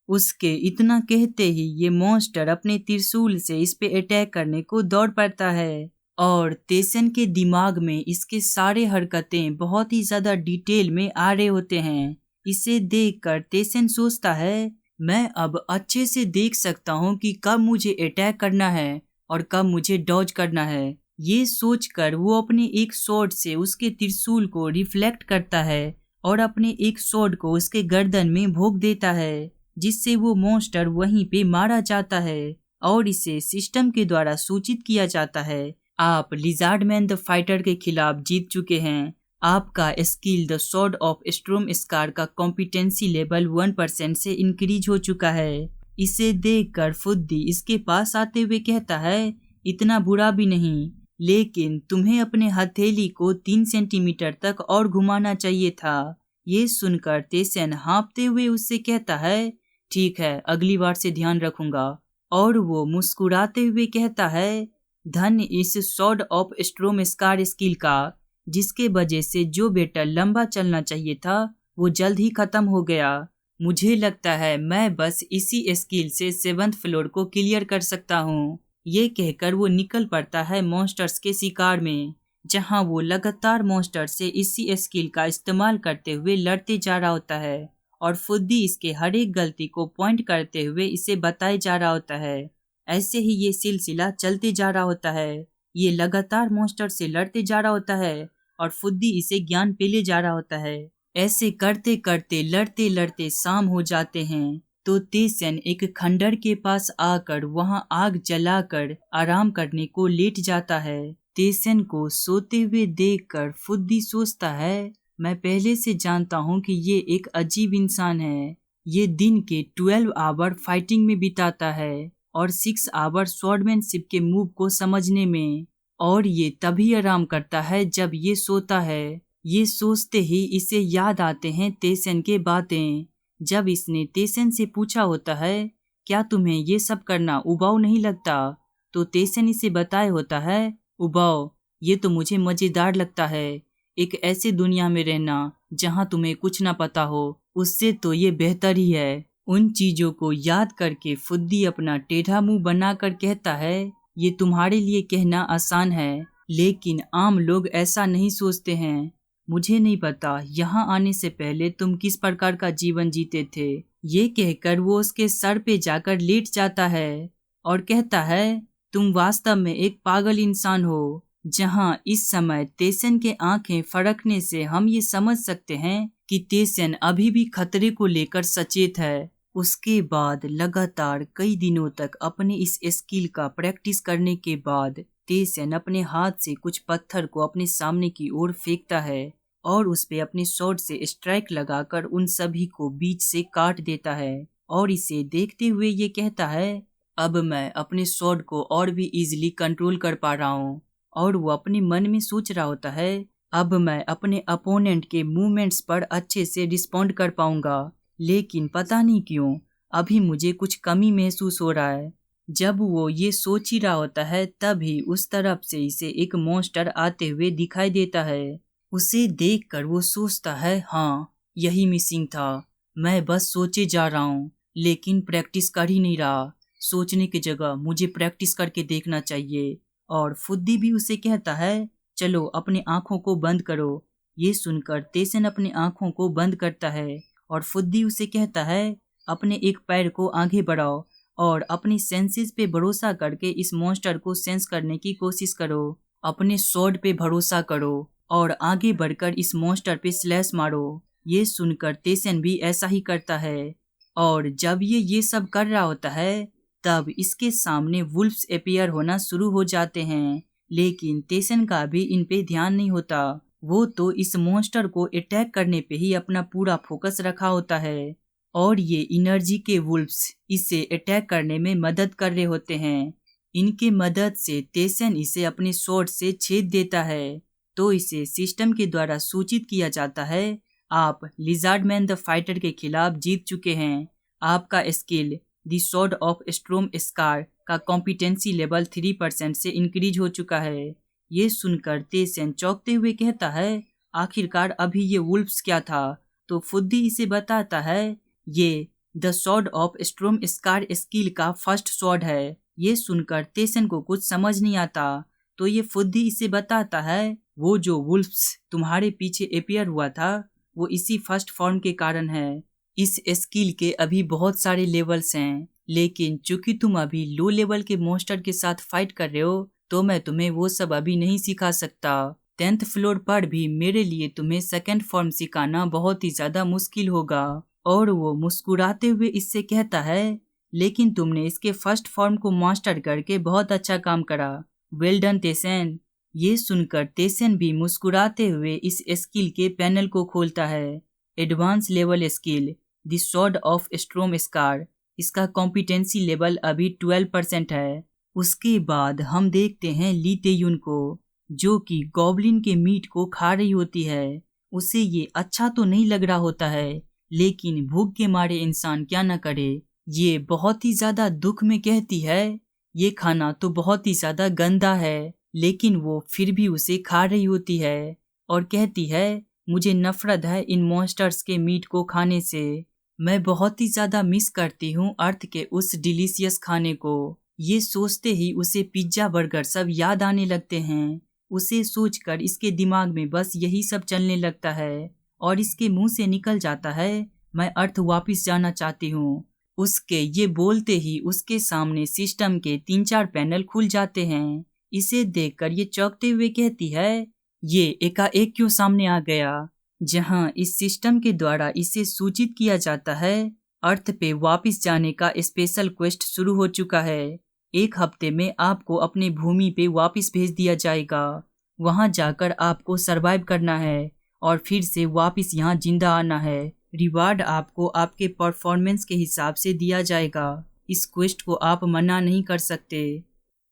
उसके इतना कहते ही ये मॉन्स्टर अपने त्रिशूल से इस पे अटैक करने को दौड़ पड़ता है और तेसन के दिमाग में इसके सारे हरकतें बहुत ही ज्यादा डिटेल में आ रहे होते हैं। इसे देखकर तेसन सोचता है मैं अब अच्छे से देख सकता हूँ कि कब मुझे अटैक करना है और कब मुझे डॉज करना है। ये सोचकर वो अपने एक स्वॉर्ड से उसके त्रिशूल को रिफ्लेक्ट करता है और अपने एक स्वॉर्ड को उसके गर्दन में भोंक देता है, जिससे वो मॉन्स्टर वहीं पे मारा जाता है और इसे सिस्टम के द्वारा सूचित किया जाता है आप लिजार्ड मैन द फाइटर के खिलाफ जीत चुके हैं। आपका skill the sword of स्ट्रोम scar का कॉम्पिटेंसी लेवल 1% से इंक्रीज हो चुका है। इसे देखकर फुद्दी इसके पास आते हुए कहता है इतना बुरा भी नहीं, लेकिन तुम्हें अपने हथेली को 3 सेंटीमीटर तक और घुमाना चाहिए था। ये सुनकर तेसन हाँफते हुए उससे कहता है ठीक है, अगली बार से ध्यान रखूंगा। और वो मुस्कुराते हुए कहता है धन्य इस सॉर्ड ऑफ स्ट्रोम स्कार स्किल का, जिसके वजह से जो बैटल लंबा चलना चाहिए था वो जल्द ही खत्म हो गया। मुझे लगता है मैं बस इसी स्किल से 7th फ्लोर को क्लियर कर सकता हूँ। ये कहकर वो निकल पड़ता है मॉन्स्टर्स के शिकार में, जहाँ वो लगातार मॉन्स्टर से इसी स्किल का इस्तेमाल करते हुए लड़ते जा रहा होता है और फुद्दी इसके हर एक गलती को पॉइंट करते हुए इसे बताए जा रहा होता है। ऐसे ही ये सिलसिला चलते जा रहा होता है। ये लगातार मॉन्स्टर से लड़ते जा रहा होता है और फुद्दी इसे ज्ञान पे ले जा रहा होता है। ऐसे करते करते लड़ते लड़ते शाम हो जाते हैं। तो तेसन एक खंडर के पास आकर वहां आग जलाकर आराम करने को लेट जाता है। तेसन को सोते हुए देखकर फुद्दी सोचता है, मैं पहले से जानता हूँ कि ये एक अजीब इंसान है। ये दिन के 12 आवर फाइटिंग में बिताता है और 6 आवर स्वॉर्डमैनशिप के मूव को समझने में, और ये तभी आराम करता है जब ये सोता है। ये सोचते ही इसे याद आते हैं तेसन के बातें। जब इसने तेसन से पूछा होता है, क्या तुम्हें ये सब करना उबाऊ नहीं लगता? तो तेसन इसे बताए होता है, उबाऊ, ये तो मुझे मजेदार लगता है। एक ऐसी दुनिया में रहना जहाँ तुम्हें कुछ ना पता हो, उससे तो ये बेहतर ही है। उन चीजों को याद करके फुद्दी अपना टेढ़ा मुंह बनाकर कहता है, ये तुम्हारे लिए कहना आसान है, लेकिन आम लोग ऐसा नहीं सोचते हैं। मुझे नहीं पता यहाँ आने से पहले तुम किस प्रकार का जीवन जीते थे। ये कहकर वो उसके सर पे जाकर लेट जाता है और कहता है, तुम वास्तव में एक पागल इंसान हो। जहाँ इस समय तेसन के आंखें फड़कने से हम ये समझ सकते हैं कि तेसन अभी भी खतरे को लेकर सचेत है। उसके बाद लगातार कई दिनों तक अपने इस स्किल का प्रैक्टिस करने के बाद तेसन अपने हाथ से कुछ पत्थर को अपने सामने की ओर फेंकता है और उस पे अपने स्वॉर्ड से स्ट्राइक लगाकर उन सभी को बीच से काट देता है। और इसे देखते हुए ये कहता है, अब मैं अपने स्वॉर्ड को और भी इजीली कंट्रोल कर पा रहा हूँ। और वो अपने मन में सोच रहा होता है, अब मैं अपने अपोनेंट के मूवमेंट्स पर अच्छे से रिस्पॉन्ड कर पाऊंगा। लेकिन पता नहीं क्यों अभी मुझे कुछ कमी महसूस हो रहा है। जब वो ये सोच ही रहा होता है तभी उस तरफ से इसे एक मॉन्स्टर आते हुए दिखाई देता है। उसे देखकर वो सोचता है, हाँ यही मिसिंग था। मैं बस सोचे जा रहा हूँ लेकिन प्रैक्टिस कर ही नहीं रहा। सोचने की जगह मुझे प्रैक्टिस करके देखना चाहिए। और फुद्दी भी उसे कहता है, चलो अपने आंखों को बंद करो। ये सुनकर तेसन अपने आंखों को बंद करता है और फुद्दी उसे कहता है, अपने एक पैर को आगे बढ़ाओ और अपनी सेंसेस पे भरोसा करके इस मॉन्स्टर को सेंस करने की कोशिश करो। अपने स्वॉर्ड पे भरोसा करो और आगे बढ़कर इस मॉन्स्टर पे स्लैश मारो। ये सुनकर तेसन भी ऐसा ही करता है। और जब ये सब कर रहा होता है तब इसके सामने वुल्फ्स अपीयर होना शुरू हो जाते हैं, लेकिन तेसन का भी इन पे ध्यान नहीं होता। वो तो इस मॉन्स्टर को अटैक करने पे ही अपना पूरा फोकस रखा होता है और ये एनर्जी के वुल्फ्स इसे अटैक करने में मदद कर रहे होते हैं। इनके मदद से तेसन इसे अपने स्वॉर्ड से छेद देता है। तो इसे सिस्टम के द्वारा सूचित किया जाता है, आप लिजार्ड मैन द फाइटर के खिलाफ जीत चुके हैं। आपका skill the sword of स्ट्रोम scar का कॉम्पिटेंसी लेवल 3% से इंक्रीज हो चुका है। ये सुनकर तेसन चौंकते हुए कहता है, आखिरकार अभी ये वुल्फ्स क्या था? तो फुद्दी इसे बताता है, ये the sword of स्ट्रोम scar skill का फर्स्ट स्वॉर्ड है। ये सुनकर तेसन को कुछ समझ नहीं आता। तो ये फुद्दी इसे बताता है, वो जो वुल्फ्स तुम्हारे पीछे अपीयर हुआ था वो इसी फर्स्ट फॉर्म के कारण है। इस स्किल के अभी बहुत सारे लेवल्स हैं, लेकिन चूंकि तुम अभी लो लेवल के मॉन्स्टर के साथ फाइट कर रहे हो तो मैं तुम्हें वो सब अभी नहीं सिखा सकता। 10th फ्लोर पर भी मेरे लिए तुम्हें सेकंड फॉर्म सिखाना बहुत ही ज्यादा मुश्किल होगा। और वो मुस्कुराते हुए इससे कहता है, लेकिन तुमने इसके फर्स्ट फॉर्म को मास्टर करके बहुत अच्छा काम करा। Well done Taesan. ये सुनकर तेसन भी मुस्कुराते हुए इस स्किल के पैनल को खोलता है। Advance level skill the sword of स्ट्रोम scar. इसका कॉम्पिटेंसी लेवल अभी 12% है। उसके बाद हम देखते हैं ली तेयुन को, जो कि गॉब्लिन के मीट को खा रही होती है। उसे ये अच्छा तो नहीं लग रहा होता है, लेकिन भूख के मारे इंसान क्या न करे। ये बहुत ही ज्यादा दुख में कहती है, ये खाना तो बहुत ही ज्यादा गंदा है, लेकिन वो फिर भी उसे खा रही होती है और कहती है, मुझे नफरत है इन मॉन्स्टर्स के मीट को खाने से। मैं बहुत ही ज्यादा मिस करती हूँ अर्थ के उस डिलीशियस खाने को। ये सोचते ही उसे पिज्जा बर्गर सब याद आने लगते हैं। उसे सोचकर इसके दिमाग में बस यही सब चलने लगता है और इसके मुंह से निकल जाता है, मैं अर्थ वापस जाना चाहती हूँ। उसके ये बोलते ही उसके सामने सिस्टम के 3-4 पैनल खुल जाते हैं। इसे देखकर ये चौंकते हुए कहती है, ये एकाएक क्यों सामने आ गया? जहां इस सिस्टम के द्वारा इसे सूचित किया जाता है, अर्थ पे वापस जाने का स्पेशल क्वेस्ट शुरू हो चुका है। 1 हफ्ते में आपको अपने भूमि पे वापस भेज दिया जाएगा। वहां जाकर आपको सरवाइव करना है और फिर से वापस यहाँ जिंदा आना है। रिवार्ड आपको आपके परफॉर्मेंस के हिसाब से दिया जाएगा। इस क्वेस्ट को आप मना नहीं कर सकते।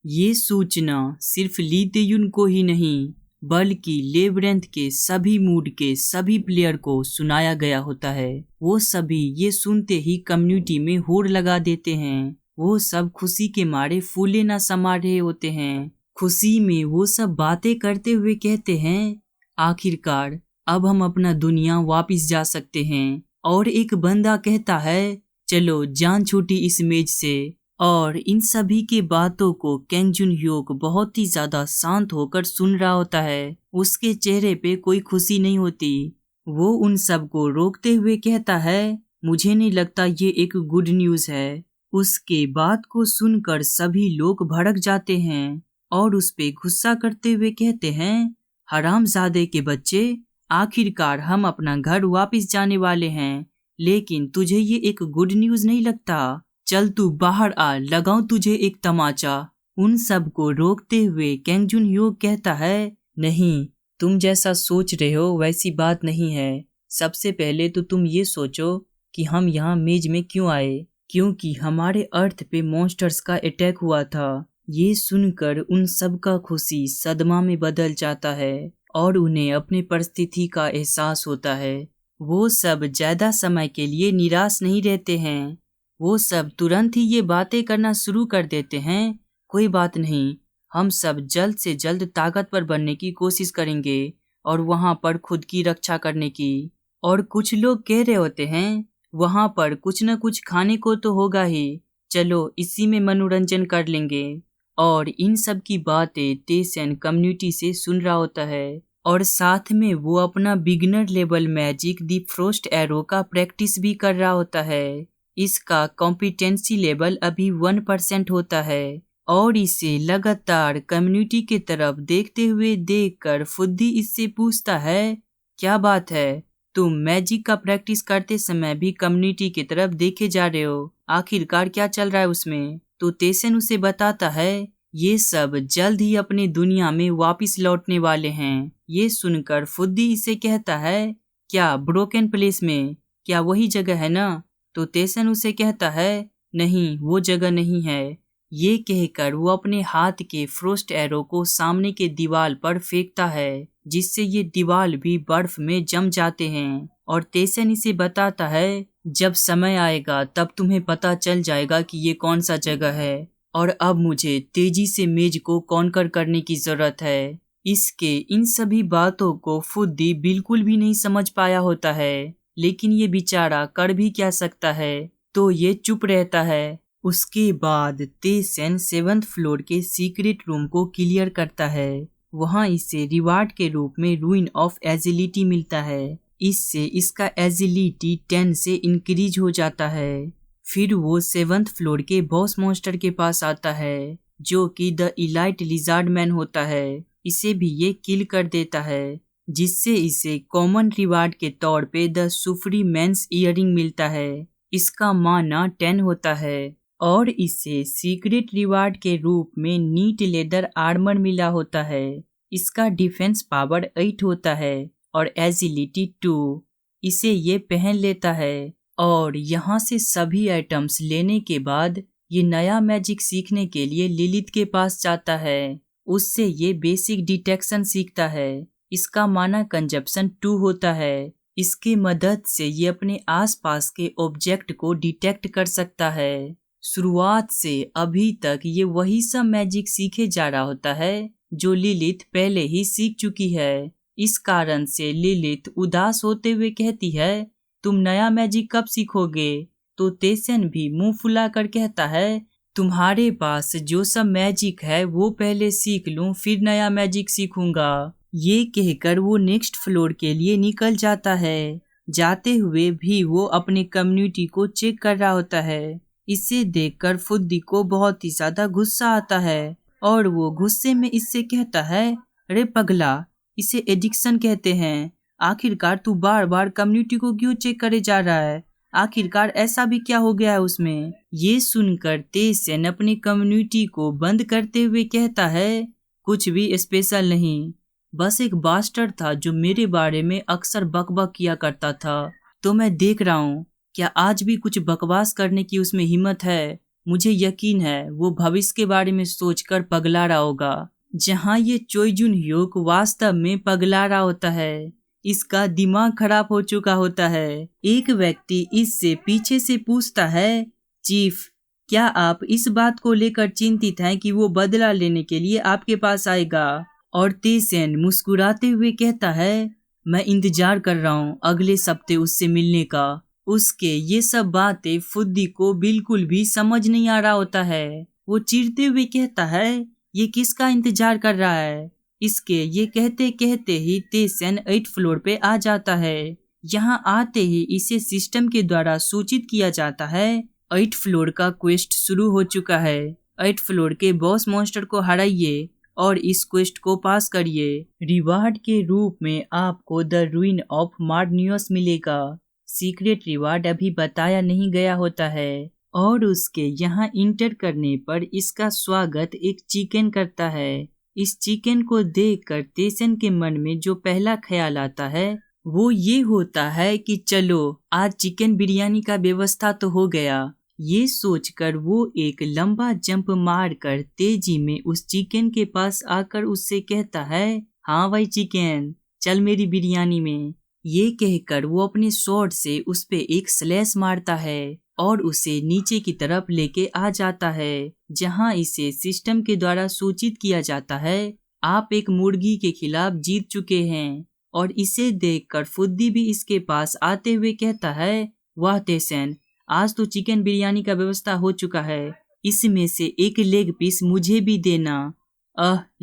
ये सूचना सिर्फ ली तेयुन को ही नहीं बल्कि लेबरेंथ के सभी मूड के सभी प्लेयर को सुनाया गया होता है। वो सभी ये सुनते ही कम्युनिटी में होड़ लगा देते हैं। वो सब खुशी के मारे फूले ना समा रहे होते हैं। खुशी में वो सब बातें करते हुए कहते हैं, आखिरकार अब हम अपना दुनिया वापस जा सकते हैं। और एक बंदा कहता है, चलो जान छूटी इस मेज से। और इन सभी के बातों को कैंग जुन ह्योक बहुत ही ज्यादा शांत होकर सुन रहा होता है। उसके चेहरे पे कोई खुशी नहीं होती। वो उन सब को रोकते हुए कहता है, मुझे नहीं लगता ये एक गुड न्यूज है। उसके बात को सुनकर सभी लोग भड़क जाते हैं और उस पे गुस्सा करते हुए कहते हैं, हरामजादे के बच्चे, आखिरकार हम अपना घर वापस जाने वाले हैं, लेकिन तुझे ये एक गुड न्यूज नहीं लगता? चल तू बाहर आ, लगाऊं तुझे एक तमाचा। उन सब को रोकते हुए कैंग जुन ह्योक कहता है, नहीं, तुम जैसा सोच रहे हो वैसी बात नहीं है। सबसे पहले तो तुम ये सोचो कि हम यहाँ मेज में क्यों आए, क्योंकि हमारे अर्थ पे मॉन्स्टर्स का अटैक हुआ था। ये सुनकर उन सब का खुशी सदमा में बदल जाता है और उन्हें अपनी परिस्थिति का एहसास होता है। वो सब ज्यादा समय के लिए निराश नहीं रहते हैं। वो सब तुरंत ही ये बातें करना शुरू कर देते हैं, कोई बात नहीं, हम सब जल्द से जल्द ताकतवर बनने की कोशिश करेंगे और वहाँ पर खुद की रक्षा करने की। और कुछ लोग कह रहे होते हैं, वहाँ पर कुछ न कुछ खाने को तो होगा ही, चलो इसी में मनोरंजन कर लेंगे। और इन सब की बातें तेसन कम्युनिटी से सुन रहा होता है और साथ में वो अपना बिगिनर लेवल मैजिक दी फ्रोस्ट एरो का प्रैक्टिस भी कर रहा होता है। इसका कॉम्पिटेंसी लेवल अभी 1% होता है और इसे लगातार कम्युनिटी के तरफ देखते हुए देखकर फुद्दी इससे पूछता है, क्या बात है, तुम मैजिक का प्रैक्टिस करते समय भी कम्युनिटी की तरफ देखे जा रहे हो, आखिरकार क्या चल रहा है उसमें? तो तेसन उसे बताता है, ये सब जल्द ही अपनी दुनिया में वापस लौटने वाले हैं। ये सुनकर फुद्दी इसे कहता है, क्या ब्रोकन प्लेस में, क्या वही जगह है ना? तो तेसन उसे कहता है, नहीं, वो जगह नहीं है। ये कहकर वो अपने हाथ के फ्रोस्ट एरो को सामने के दीवार पर फेंकता है, जिससे ये दीवार भी बर्फ में जम जाते हैं। और तेसन इसे बताता है, जब समय आएगा तब तुम्हें पता चल जाएगा कि ये कौन सा जगह है। और अब मुझे तेजी से मेज को कॉन्कर करने की जरूरत है। इसके इन सभी बातों को फुद्दी बिल्कुल भी नहीं समझ पाया होता है, लेकिन ये बेचारा कर भी क्या सकता है, तो ये चुप रहता है। उसके बाद तेसन 7th फ्लोर के सीक्रेट रूम को क्लियर करता है। वहाँ इसे रिवार्ड के रूप में रूइन ऑफ एजिलिटी मिलता है। इससे इसका एजिलिटी 10 से इंक्रीज हो जाता है। फिर वो 7th फ्लोर के बॉस मॉन्स्टर के पास आता है, जो कि द इलाइट लिजार्ड मैन होता है। इसे भी ये किल कर देता है, जिससे इसे कॉमन रिवार्ड के तौर पे द सुफ्री मेंस इयरिंग मिलता है। इसका माना 10 होता है और इसे सीक्रेट रिवार्ड के रूप में नीट लेदर आर्मर मिला होता है। इसका डिफेंस पावर 8 होता है और एजिलिटी 2। इसे ये पहन लेता है और यहाँ से सभी आइटम्स लेने के बाद ये नया मैजिक सीखने के लिए लिलिथ के पास जाता है। उससे ये बेसिक डिटेक्शन सीखता है। इसका माना कंजप्शन 2 होता है। इसकी मदद से ये अपने आसपास के ऑब्जेक्ट को डिटेक्ट कर सकता है। शुरुआत से अभी तक ये वही सब मैजिक सीखे जा रहा होता है जो लिलिथ पहले ही सीख चुकी है। इस कारण से लिलिथ उदास होते हुए कहती है, तुम नया मैजिक कब सीखोगे? तो तेसन भी मुंह फुलाकर कहता है, तुम्हारे पास जो सब मैजिक है वो पहले सीख लूं, फिर नया मैजिक सीखूंगा। ये कहकर वो नेक्स्ट फ्लोर के लिए निकल जाता है। जाते हुए भी वो अपने कम्युनिटी को चेक कर रहा होता है। इसे देखकर फुद्दी को बहुत ही ज्यादा गुस्सा आता है और वो गुस्से में इससे कहता है, अरे पगला, इसे एडिक्शन कहते हैं। आखिरकार तू बार बार कम्युनिटी को क्यों चेक करे जा रहा है? आखिरकार ऐसा भी क्या हो गया है उसमें। ये सुनकर तेसन अपनी कम्युनिटी को बंद करते हुए कहता है, कुछ भी स्पेशल नहीं, बस एक बास्टर्ड था जो मेरे बारे में अक्सर बकबक किया करता था। तो मैं देख रहा हूँ क्या आज भी कुछ बकवास करने की उसमें हिम्मत है। मुझे यकीन है वो भविष्य के बारे में सोचकर पगला रहा होगा, जहाँ ये चोई जुन ह्योक वास्तव में पगला रहा होता है। इसका दिमाग खराब हो चुका होता है। एक व्यक्ति इससे पीछे से पूछता है, चीफ, क्या आप इस बात को लेकर चिंतित हैं कि वो बदला लेने के लिए आपके पास आएगा? और तेसन मुस्कुराते हुए कहता है, मैं इंतजार कर रहा हूँ अगले सप्ते उससे मिलने का। उसके ये सब बातें फुद्दी को बिल्कुल भी समझ नहीं आ रहा होता है। वो चिढ़ते हुए कहता है, ये किसका इंतजार कर रहा है? इसके ये कहते कहते ही तेसन 8th फ्लोर पे आ जाता है। यहाँ आते ही इसे सिस्टम के द्वारा सूचित किया जाता है 8th फ्लोर का क्वेस्ट शुरू हो चुका है। 8th फ्लोर के बॉस मॉन्स्टर को हराइए और इस क्वेस्ट को पास करिए। रिवार्ड के रूप में आपको द रूइन ऑफ मार्नियस मिलेगा। सीक्रेट रिवार्ड अभी बताया नहीं गया होता है। और उसके यहाँ इंटर करने पर इसका स्वागत एक चिकन करता है। इस चिकन को देखकर तेसन के मन में जो पहला ख्याल आता है वो ये होता है कि चलो आज चिकन बिरयानी का व्यवस्था तो हो गया। ये सोचकर वो एक लंबा जंप मारकर तेजी में उस चिकन के पास आकर उससे कहता है, हाँ भाई चिकन, चल मेरी बिरयानी में। ये कहकर वो अपने स्वॉर्ड से उस पे एक स्लैश मारता है और उसे नीचे की तरफ लेके आ जाता है, जहां इसे सिस्टम के द्वारा सूचित किया जाता है, आप एक मुर्गी के खिलाफ जीत चुके हैं। और इसे देखकर फुद्दी भी इसके पास आते हुए कहता है, वाह तेसन, आज तो चिकन बिरयानी का व्यवस्था हो चुका है, इसमें से एक लेग पीस मुझे भी देना।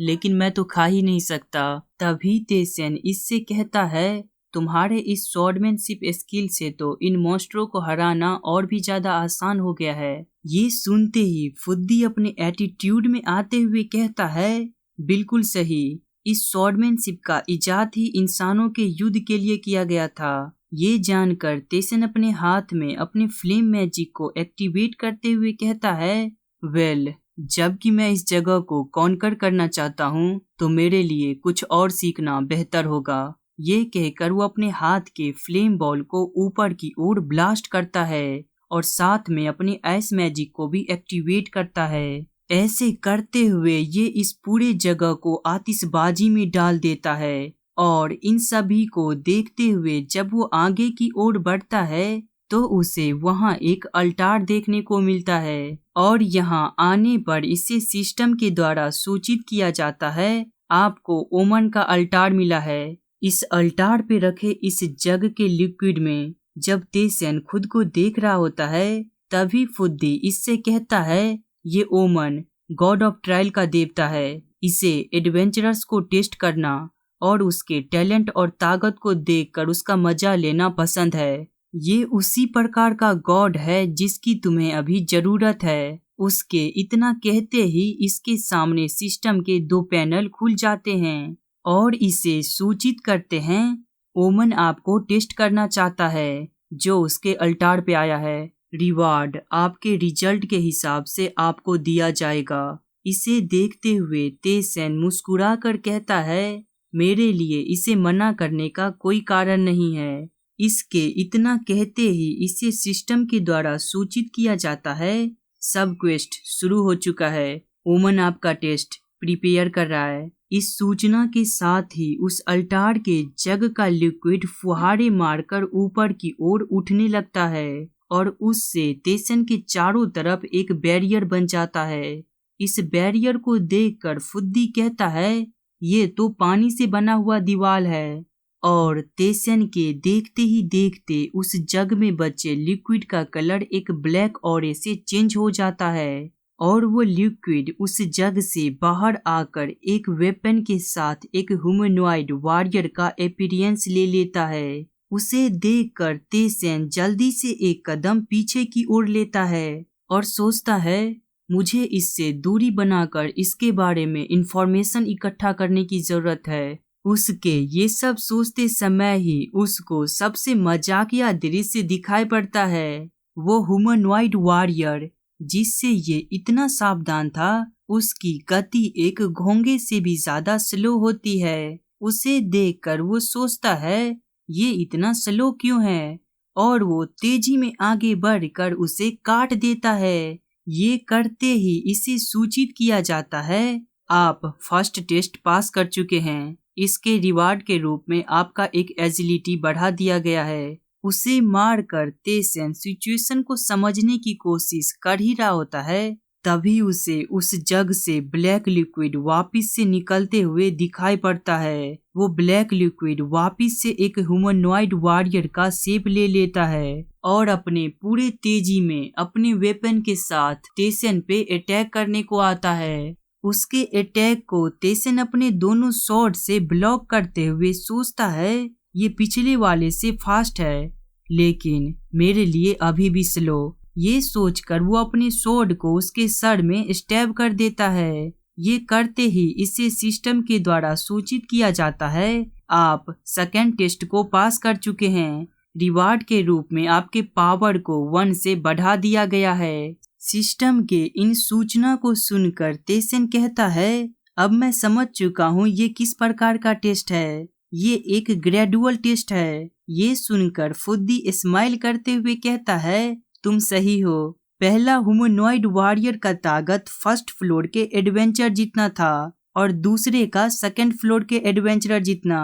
लेकिन मैं तो खा ही नहीं सकता। तभी तेसन इससे कहता है, तुम्हारे इस स्वॉर्डमैनशिप स्किल से तो इन मॉन्स्टरों को हराना और भी ज्यादा आसान हो गया है। ये सुनते ही फुद्दी अपने एटीट्यूड में आते हुए कहता है, बिल्कुल सही, इस स्वॉर्डमैनशिप का इजाद ही इंसानों के युद्ध के लिए किया गया था। ये जानकर तेसन अपने हाथ में अपने फ्लेम मैजिक को एक्टिवेट करते हुए कहता है, वेल, जबकि मैं इस जगह को कॉन्कर करना चाहता हूँ तो मेरे लिए कुछ और सीखना बेहतर होगा। ये कहकर वो अपने हाथ के फ्लेम बॉल को ऊपर की ओर ब्लास्ट करता है और साथ में अपने आइस मैजिक को भी एक्टिवेट करता है। ऐसे करते हुए ये इस पूरे जगह को आतिशबाजी में डाल देता है और इन सभी को देखते हुए जब वो आगे की ओर बढ़ता है तो उसे वहाँ एक अल्टार देखने को मिलता है। और यहाँ आने पर इसे सिस्टम के द्वारा सूचित किया जाता है, आपको ओमन का अल्टार मिला है। इस अल्टार पे रखे इस जग के लिक्विड में जब तेसन खुद को देख रहा होता है तभी फुद्दी इससे कहता है, ये ओमन गॉड ऑफ ट्रायल का देवता है, इसे एडवेंचरर्स को टेस्ट करना और उसके टैलेंट और ताकत को देखकर उसका मजा लेना पसंद है। ये उसी प्रकार का गॉड है जिसकी तुम्हें अभी जरूरत है। उसके इतना कहते ही इसके सामने सिस्टम के 2 पैनल खुल जाते हैं और इसे सूचित करते हैं, ओमन आपको टेस्ट करना चाहता है जो उसके अल्टार पे आया है। रिवार्ड आपके रिजल्ट के हिसाब से आपको दिया जाएगा। इसे देखते हुए तेसन मुस्कुरा कर कहता है, मेरे लिए इसे मना करने का कोई कारण नहीं है। इसके इतना कहते ही इसे सिस्टम के द्वारा सूचित किया जाता है, सब क्वेस्ट शुरू हो चुका है, ओमन आपका टेस्ट प्रिपेयर कर रहा है। इस सूचना के साथ ही उस अल्टार के जग का लिक्विड फुहारे मारकर ऊपर की ओर उठने लगता है और उससे तेसन के चारों तरफ एक बैरियर बन जाता है। इस बैरियर को देखकर फुद्दी कहता है, ये तो पानी से बना हुआ दीवार है। और तेसन के देखते ही देखते उस जग में बचे लिक्विड का कलर एक ब्लैक ऑरे से चेंज हो जाता है और वो लिक्विड उस जग से बाहर आकर एक वेपन के साथ एक ह्यूमनॉइड वॉरियर का अपीयरेंस ले लेता है। उसे देखकर तेसन जल्दी से एक कदम पीछे की ओर लेता है और सोचता है, मुझे इससे दूरी बनाकर इसके बारे में इंफॉर्मेशन इकट्ठा करने की जरूरत है। उसके ये सब सोचते समय ही उसको सबसे मजाकिया दृश्य दिखाई पड़ता है। वो ह्यूमनॉइड वॉरियर जिससे ये इतना सावधान था, उसकी गति एक घोंगे से भी ज्यादा स्लो होती है। उसे देखकर वो सोचता है ये इतना स्लो क्यों है, और वो तेजी में आगे बढ़कर उसे काट देता है। ये करते ही इसे सूचित किया जाता है आप फर्स्ट टेस्ट पास कर चुके हैं। इसके रिवार्ड के रूप में आपका एक एजिलिटी बढ़ा दिया गया है। उसे मारकर तेसन सिचुएशन को समझने की कोशिश कर ही रहा होता है, तभी उसे उस जग से ब्लैक लिक्विड वापिस से निकलते हुए दिखाई पड़ता है। वो ब्लैक लिक्विड वापिस से एक ह्यूमनॉइड वॉरियर का शेप ले लेता है और अपने पूरे तेजी में अपने वेपन के साथ तेसन पे अटैक करने को आता है। उसके अटैक को तेसन अपने दोनों स्वॉर्ड से ब्लॉक करते हुए सोचता है ये पिछले वाले से फास्ट है, लेकिन मेरे लिए अभी भी स्लो। ये सोचकर वो अपने स्वॉर्ड को उसके सर में स्टैब कर देता है। ये करते ही इसे सिस्टम के द्वारा सूचित किया जाता है आप सेकेंड टेस्ट को पास कर चुके हैं। रिवार्ड के रूप में आपके पावर को 1 से बढ़ा दिया गया है। सिस्टम के इन सूचना को सुनकर तेसन कहता है अब मैं समझ चुका हूँ ये किस प्रकार का टेस्ट है। ये एक ग्रेजुअल टेस्ट है। ये सुनकर फुद्दी स्माइल करते हुए कहता है तुम सही हो। पहला ह्यूमनॉइड वॉरियर का ताकत फर्स्ट फ्लोर के एडवेंचर जितना था और दूसरे का सेकंड फ्लोर के एडवेंचरर जितना।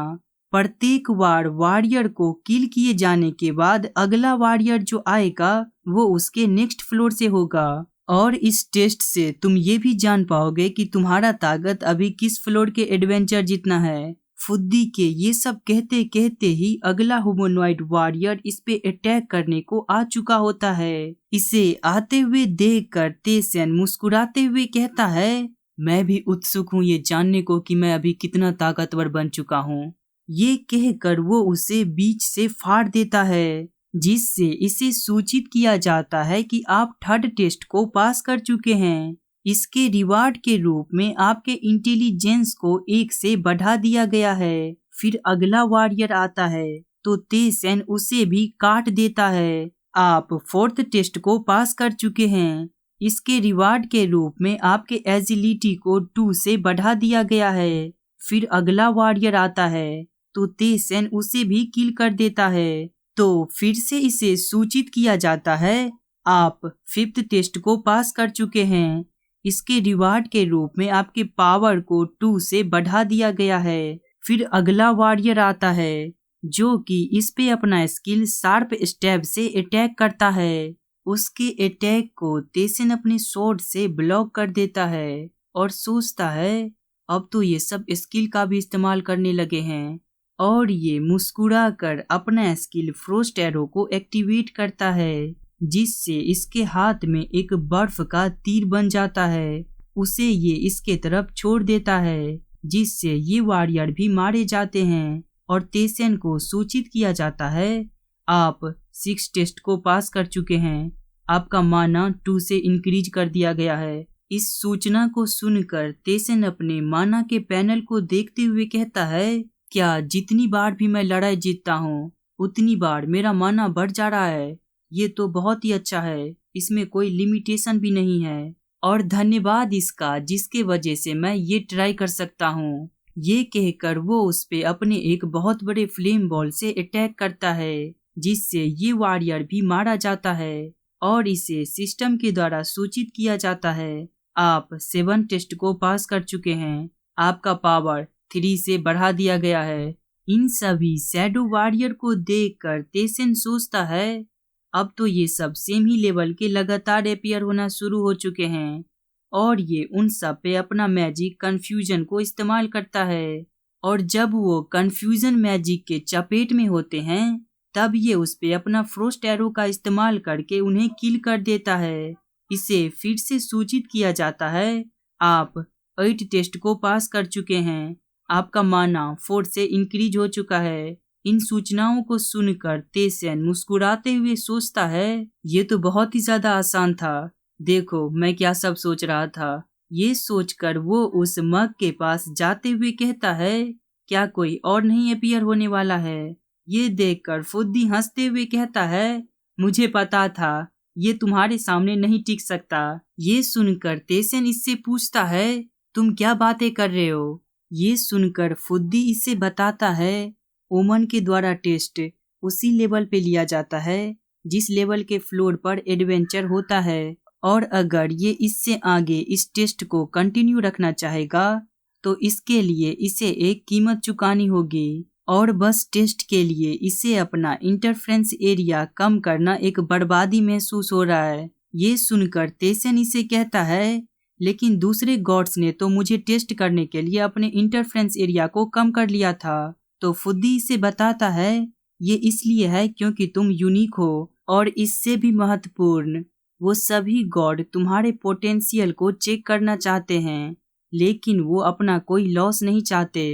प्रत्येक बार वॉरियर को किल किए जाने के बाद अगला वॉरियर जो आएगा वो उसके नेक्स्ट फ्लोर से होगा, और इस टेस्ट से तुम ये भी जान पाओगे कि तुम्हारा ताकत अभी किस फ्लोर के एडवेंचर जितना है। फुद्दी के ये सब कहते कहते ही अगला ह्यूमनॉइड वॉरियर इस पे अटैक करने को आ चुका होता है। इसे आते हुए देखकर तेसन मुस्कुराते हुए कहता है मैं भी उत्सुक हूँ ये जानने को कि मैं अभी कितना ताकतवर बन चुका हूँ। ये कहकर वो उसे बीच से फाड़ देता है, जिससे इसे सूचित किया जाता है कि आप थर्ड टेस्ट को पास कर चुके हैं। इसके रिवार्ड के रूप में आपके इंटेलिजेंस को 1 से बढ़ा दिया गया है। फिर अगला वॉरियर आता है तो तेसन उसे भी काट देता है। आप फोर्थ टेस्ट को पास कर चुके हैं। इसके रिवार्ड के रूप में आपके एजिलिटी को 2 से बढ़ा दिया गया है। फिर अगला वॉरियर आता है तो तेसन उसे भी किल कर देता है। तो फिर से इसे सूचित किया जाता है आप 5th टेस्ट को पास कर चुके हैं। इसके रिवार्ड के रूप में आपके पावर को 2 से बढ़ा दिया गया है। फिर अगला वॉरियर आता है जो कि इस पे अपना स्किल शार्प स्टैब से अटैक करता है। उसके अटैक को तेसन अपने स्वॉर्ड से ब्लॉक कर देता है और सोचता है अब तो ये सब स्किल का भी इस्तेमाल करने लगे हैं, और ये मुस्कुरा कर अपना स्किल फ्रोस्ट एरो को एक्टिवेट करता है, जिससे इसके हाथ में एक बर्फ का तीर बन जाता है। उसे ये इसके तरफ छोड़ देता है, जिससे ये वॉरियर भी मारे जाते हैं और तेसन को सूचित किया जाता है आप 6 टेस्ट को पास कर चुके हैं। आपका माना 2 से इंक्रीज कर दिया गया है। इस सूचना को सुनकर तेसन अपने माना के पैनल को देखते हुए कहता है क्या जितनी बार भी मैं लड़ाई जीतता हूँ उतनी बार मेरा माना बढ़ जा रहा है। ये तो बहुत ही अच्छा है, इसमें कोई लिमिटेशन भी नहीं है, और धन्यवाद इसका जिसके वजह से मैं ये ट्राई कर सकता हूँ। ये कहकर वो उस पे अपने एक बहुत बड़े फ्लेम बॉल से अटैक करता है, जिससे ये वॉरियर भी मारा जाता है और इसे सिस्टम के द्वारा सूचित किया जाता है आप 7 टेस्ट को पास कर चुके हैं। आपका पावर 3 से बढ़ा दिया गया है। इन सभी शैडो वॉरियर को देखकर तेसन सोचता है अब तो ये सब सेम ही लेवल के लगातार अपीयर होना शुरू हो चुके हैं, और ये उन सब पे अपना मैजिक कंफ्यूजन को इस्तेमाल करता है, और जब वो कंफ्यूजन मैजिक के चपेट में होते हैं तब ये उस पे अपना फ्रोस्ट एरो का इस्तेमाल करके उन्हें किल कर देता है। इसे फिर से सूचित किया जाता है आप 8 टेस्ट को पास कर चुके हैं। आपका माना 4 से इंक्रीज हो चुका है। इन सूचनाओं को सुनकर तेसन मुस्कुराते हुए सोचता है ये तो बहुत ही ज्यादा आसान था, देखो मैं क्या सब सोच रहा था। ये सोचकर वो उस मग के पास जाते हुए कहता है क्या कोई और नहीं अपीयर होने वाला है? ये देखकर फुद्दी हंसते हुए कहता है, मुझे पता था ये तुम्हारे सामने नहीं टिक सकता। ये सुनकर तेसन इससे पूछता है, तुम क्या बातें कर रहे हो? ये सुनकर फुद्दी इसे बताता है, ओमन के द्वारा टेस्ट उसी लेवल पे लिया जाता है जिस लेवल के फ्लोर पर एडवेंचर होता है, और अगर ये इससे आगे इस टेस्ट को कंटिन्यू रखना चाहेगा तो इसके लिए इसे एक कीमत चुकानी होगी, और बस टेस्ट के लिए इसे अपना इंटरफ्रेंस एरिया कम करना एक बर्बादी महसूस हो रहा है। ये सुनकर तेसन इसे कहता है, लेकिन दूसरे गॉड्स ने तो मुझे टेस्ट करने के लिए अपने इंटरफ्रेंस एरिया को कम कर लिया था। तो फुद्दी इसे बताता है, ये इसलिए है क्योंकि तुम यूनिक हो, और इससे भी महत्वपूर्ण, वो सभी गॉड तुम्हारे पोटेंशियल को चेक करना चाहते हैं, लेकिन वो अपना कोई लॉस नहीं चाहते।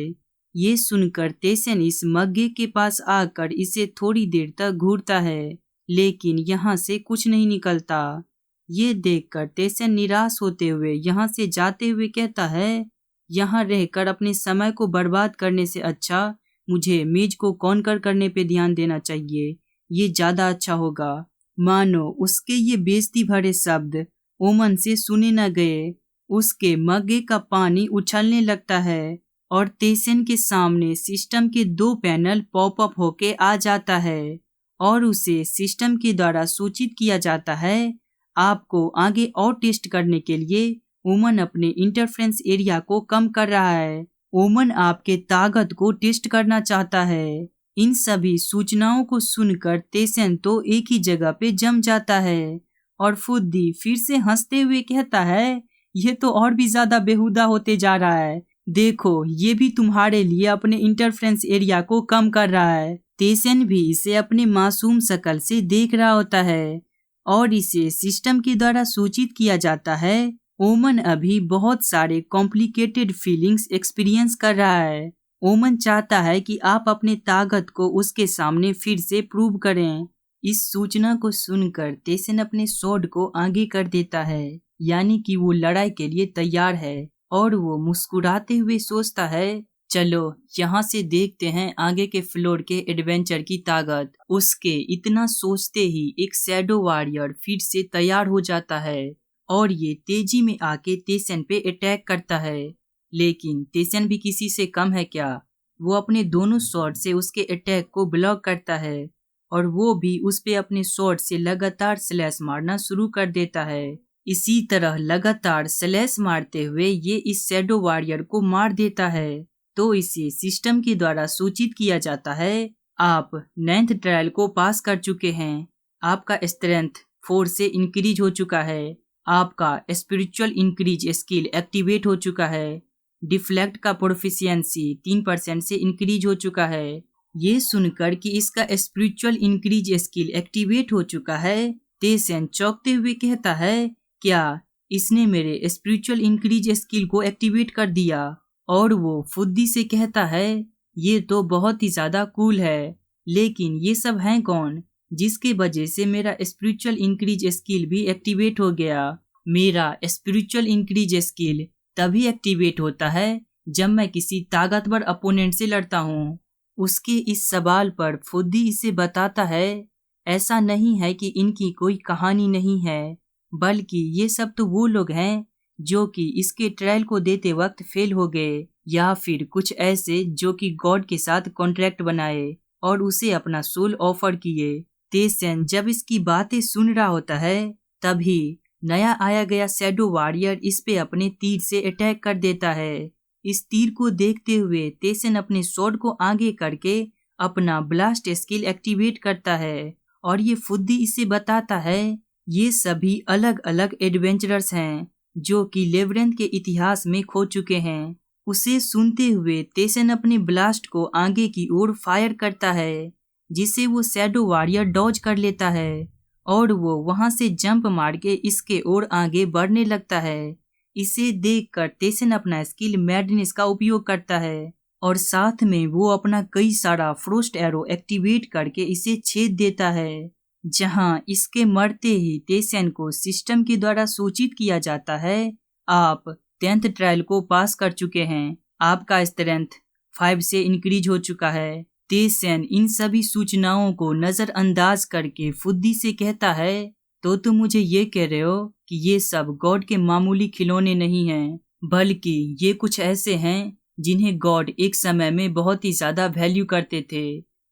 ये सुनकर तेसन इस मग्गे के पास आकर इसे थोड़ी देर तक घूरता है, लेकिन यहाँ से कुछ नहीं निकलता। ये देखकर तेसन निराश होते हुए यहाँ से जाते हुए कहता है, यहाँ रहकर अपने समय को बर्बाद करने से अच्छा मुझे मेज को कॉन्कर करने पे ध्यान देना चाहिए, ये ज्यादा अच्छा होगा। मानो उसके ये बेइज्जती भरे शब्द ओमन से सुने न गए, उसके मग्गे का पानी उछलने लगता है और तेसन के सामने सिस्टम के 2 पैनल पॉपअप होके आ जाता है, और उसे सिस्टम के द्वारा सूचित किया जाता है, आपको आगे और टेस्ट करने के लिए ओमन अपने इंटरफ्रेंस एरिया को कम कर रहा है। ओमन आपके ताकत को टेस्ट करना चाहता है। इन सभी सूचनाओं को सुनकर तेसन तो एक ही जगह पे जम जाता है, और फुद्दी फिर से हंसते हुए कहता है, ये तो और भी ज्यादा बेहुदा होते जा रहा है। देखो, ये भी तुम्हारे लिए अपने इंटरफ्रेंस एरिया को कम कर रहा है। तेसन भी इसे अपने मासूम शकल से देख रहा होता है, और इसे सिस्टम के द्वारा सूचित किया जाता है, ओमन अभी बहुत सारे कॉम्प्लिकेटेड फीलिंग्स एक्सपीरियंस कर रहा है। ओमन चाहता है कि आप अपने ताकत को उसके सामने फिर से प्रूव करें। इस सूचना को सुनकर तेसन अपने स्वॉर्ड को आगे कर देता है, यानी कि वो लड़ाई के लिए तैयार है, और वो मुस्कुराते हुए सोचता है, चलो यहाँ से देखते हैं आगे के फ्लोर के एडवेंचर की ताकत। उसके इतना सोचते ही एक शैडो वॉरियर फिर से तैयार हो जाता है, और ये तेजी में आके तेसन पे अटैक करता है। लेकिन तेसन भी किसी से कम है क्या? वो अपने दोनों शॉट से उसके अटैक को ब्लॉक करता है, और वो भी उस पे अपने शॉट से लगातार स्लैश मारना शुरू कर देता है। इसी तरह लगातार स्लैश मारते हुए ये इस शैडो वॉरियर को मार देता है। तो इसे सिस्टम के द्वारा सूचित किया जाता है, आप 9th ट्रायल को पास कर चुके हैं, आपका स्ट्रेंथ 4 से इंक्रीज हो चुका है, आपका स्पिरिचुअल इंक्रीज स्किल एक्टिवेट हो चुका है, डिफ्लेक्ट का प्रोफिशिएंसी 3% से इंक्रीज हो चुका है। ये सुनकर कि इसका स्पिरिचुअल इंक्रीज स्किल एक्टिवेट हो चुका है, तेसन चौंकते हुए कहता है, क्या इसने मेरे स्पिरिचुअल इंक्रीज स्किल को एक्टिवेट कर दिया? और वो फुद्दी से कहता है, ये तो बहुत ही ज्यादा कूल है, लेकिन ये सब हैं कौन जिसके वजह से मेरा स्पिरिचुअल इंक्रीज स्किल भी एक्टिवेट हो गया? मेरा स्पिरिचुअल इंक्रीज स्किल तभी एक्टिवेट होता है जब मैं किसी ताकतवर अपोनेंट से लड़ता हूँ। उसके इस सवाल पर फुद्दी इसे बताता है, ऐसा नहीं है कि इनकी कोई कहानी नहीं है, बल्कि ये सब तो वो लोग हैं जो कि इसके ट्रायल को देते वक्त फेल हो गए, या फिर कुछ ऐसे जो कि गॉड के साथ कॉन्ट्रैक्ट बनाए और उसे अपना सोल ऑफर किए। तेसन जब इसकी बातें सुन रहा होता है, तभी नया आया गया शैडो वॉरियर इस पे अपने तीर से अटैक कर देता है। इस तीर को देखते हुए तेसन अपने स्वॉर्ड को आगे करके अपना ब्लास्ट स्किल एक्टिवेट करता है, और ये फुद्दी इसे बताता है, ये सभी अलग अलग एडवेंचरर्स हैं जो कि लेबरेंथ के इतिहास में खो चुके हैं। उसे सुनते हुए तेसन अपने ब्लास्ट को आगे की ओर फायर करता है, जिसे वो शैडो वॉरियर डॉज कर लेता है, और वो वहां से जंप मार के इसके ओर आगे बढ़ने लगता है। इसे देखकर तेसन अपना स्किल मैडनेस का उपयोग करता है, और साथ में वो अपना कई सारा फ्रोस्ट एरो एक्टिवेट करके इसे छेद देता है। जहां इसके मरते ही तेसन को सिस्टम के द्वारा सूचित किया जाता है, आप 10th ट्रायल को पास कर चुके हैं, आपका स्ट्रेंथ 5 से इंक्रीज हो चुका है। तेसेन इन सभी सूचनाओं को नजरअंदाज करके फुद्दी से कहता है, तो तुम मुझे ये कह रहे हो कि ये सब गॉड के मामूली खिलौने नहीं हैं, बल्कि ये कुछ ऐसे हैं जिन्हें गॉड एक समय में बहुत ही ज्यादा वैल्यू करते थे।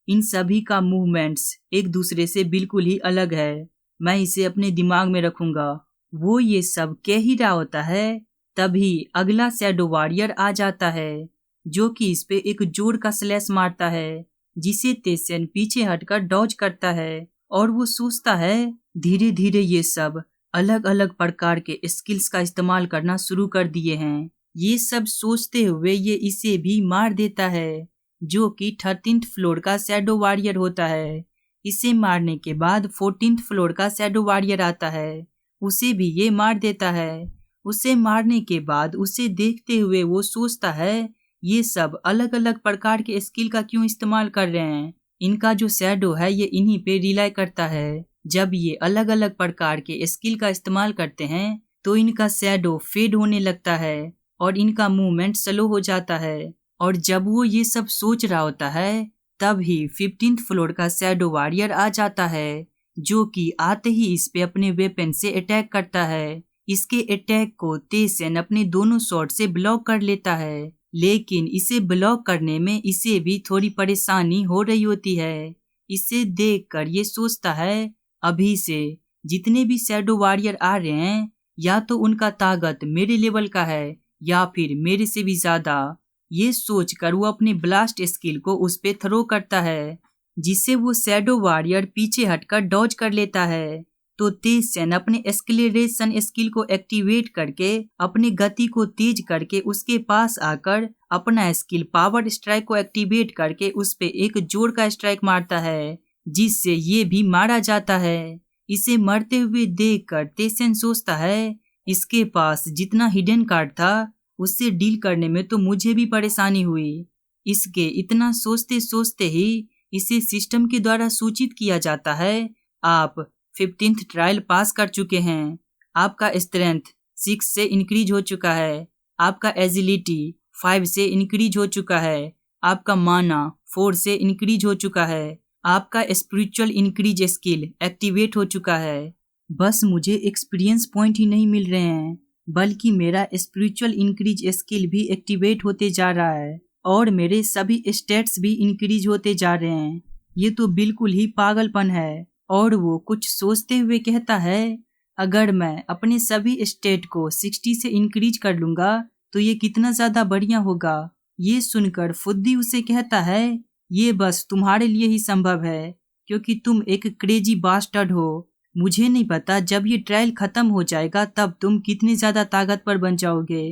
इन सभी का मूवमेंट्स एक दूसरे से बिल्कुल ही अलग है। मैं इसे अपने दिमाग में रखूंगा। वो ये सब कह ही रहा होता है, तभी अगला शैडो वॉरियर आ जाता है, जो कि इस पे एक जोर का स्लैश मारता है, जिसे तेसेन पीछे हटकर डॉज करता है। और वो सोचता है धीरे धीरे ये सब अलग अलग प्रकार के स्किल्स का इस्तेमाल करना शुरू कर दिए हैं। ये सब सोचते हुए ये इसे भी मार देता है, जो कि 13th फ्लोर का शैडो वॉरियर होता है। इसे मारने के बाद 14th फ्लोर का शैडो वॉरियर आता है, उसे भी ये मार देता है। उसे मारने के बाद उसे देखते हुए वो सोचता है ये सब अलग अलग प्रकार के स्किल का क्यों इस्तेमाल कर रहे हैं। इनका जो शैडो है ये इन्हीं पे रिलाई करता है। जब ये अलग अलग प्रकार के स्किल का इस्तेमाल करते हैं तो इनका शैडो फेड होने लगता है और इनका मूवमेंट स्लो हो जाता है। और जब वो ये सब सोच रहा होता है तभी 15th फ्लोर का शैडो वॉरियर आ जाता है, जो कि आते ही इस पे अपने वेपन से अटैक करता है। इसके अटैक को तेसेन अपने दोनों शॉट से ब्लॉक कर लेता है, लेकिन इसे ब्लॉक करने में इसे भी थोड़ी परेशानी हो रही होती है। इसे देखकर ये सोचता है अभी से जितने भी शैडो वॉरियर आ रहे हैं या तो उनका ताकत मेरे लेवल का है या फिर मेरे से भी ज्यादा। ये सोचकर वो अपने ब्लास्ट स्किल को उस पे थ्रो करता है, जिससे वो शैडो वॉरियर पीछे हटकर डॉज कर लेता है। तो तेसेन अपने एक्सेलरेशन स्किल को एक्टिवेट करके अपने गति को तेज करके उसके पास आकर अपना स्किल पावर स्ट्राइक को एक्टिवेट करके उस पे एक जोर का स्ट्राइक मारता है, जिससे ये भी मारा जाता है। इसे मरते हुए देखकर तेसेन सोचता है इसके पास जितना हिडन कार्ड था उससे डील करने में तो मुझे भी परेशानी हुई। इसके इतना सोचते सोचते ही इसे सिस्टम के द्वारा सूचित किया जाता है आप 15th ट्रायल पास कर चुके हैं। आपका स्ट्रेंथ 6 से इंक्रीज हो चुका है, आपका एजिलिटी 5 से इंक्रीज हो चुका है, आपका माना 4 से इंक्रीज हो चुका है, आपका स्पिरिचुअल इंक्रीज स्किल एक्टिवेट हो चुका है। बस मुझे एक्सपीरियंस पॉइंट ही नहीं मिल रहे हैं, बल्कि मेरा स्पिरिचुअल इंक्रीज स्किल भी एक्टिवेट होते जा रहा है और मेरे सभी स्टेट्स भी इंक्रीज होते जा रहे हैं। ये तो बिल्कुल ही पागलपन है। और वो कुछ सोचते हुए कहता है अगर मैं अपने सभी स्टेट को 60 से इंक्रीज कर लूंगा तो ये कितना ज्यादा बढ़िया होगा। ये सुनकर फुद्दी उसे कहता है ये बस तुम्हारे लिए ही संभव है, क्योंकि तुम एक क्रेजी बास्टर्ड हो। मुझे नहीं पता जब ये ट्रायल खत्म हो जाएगा तब तुम कितने ज्यादा ताकतवर बन जाओगे।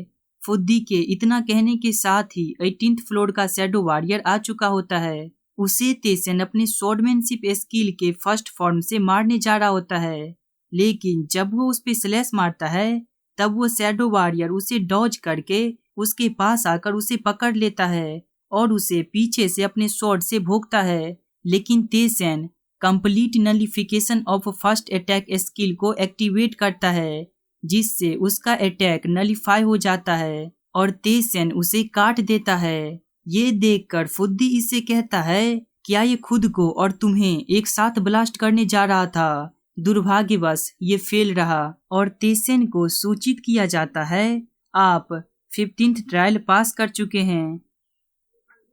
फुद्दी के इतना कहने के साथ ही 18th फ्लोर का शैडो वॉरियर आ चुका होता है। उसे तेसेन अपने स्वॉर्डमैनशिप स्किल के फर्स्ट फॉर्म से मारने जा रहा होता है, लेकिन जब वो उस पे स्लैश मारता है तब वो शैडो वॉरियर उसे डॉज करके उसके पास आकर उसे पकड़ लेता है और उसे पीछे से अपने स्वॉर्ड से भोंकता है। लेकिन Taesan complete nullification of first attack skill को एक्टिवेट करता है, जिससे उसका अटैक नलिफाई हो जाता है और तेसेन उसे काट देता है। ये देखकर फुद्दी इसे कहता है क्या ये खुद को और तुम्हें एक साथ ब्लास्ट करने जा रहा था, दुर्भाग्यवश ये फेल रहा। और तेसेन को सूचित किया जाता है आप 15th ट्रायल पास कर चुके हैं।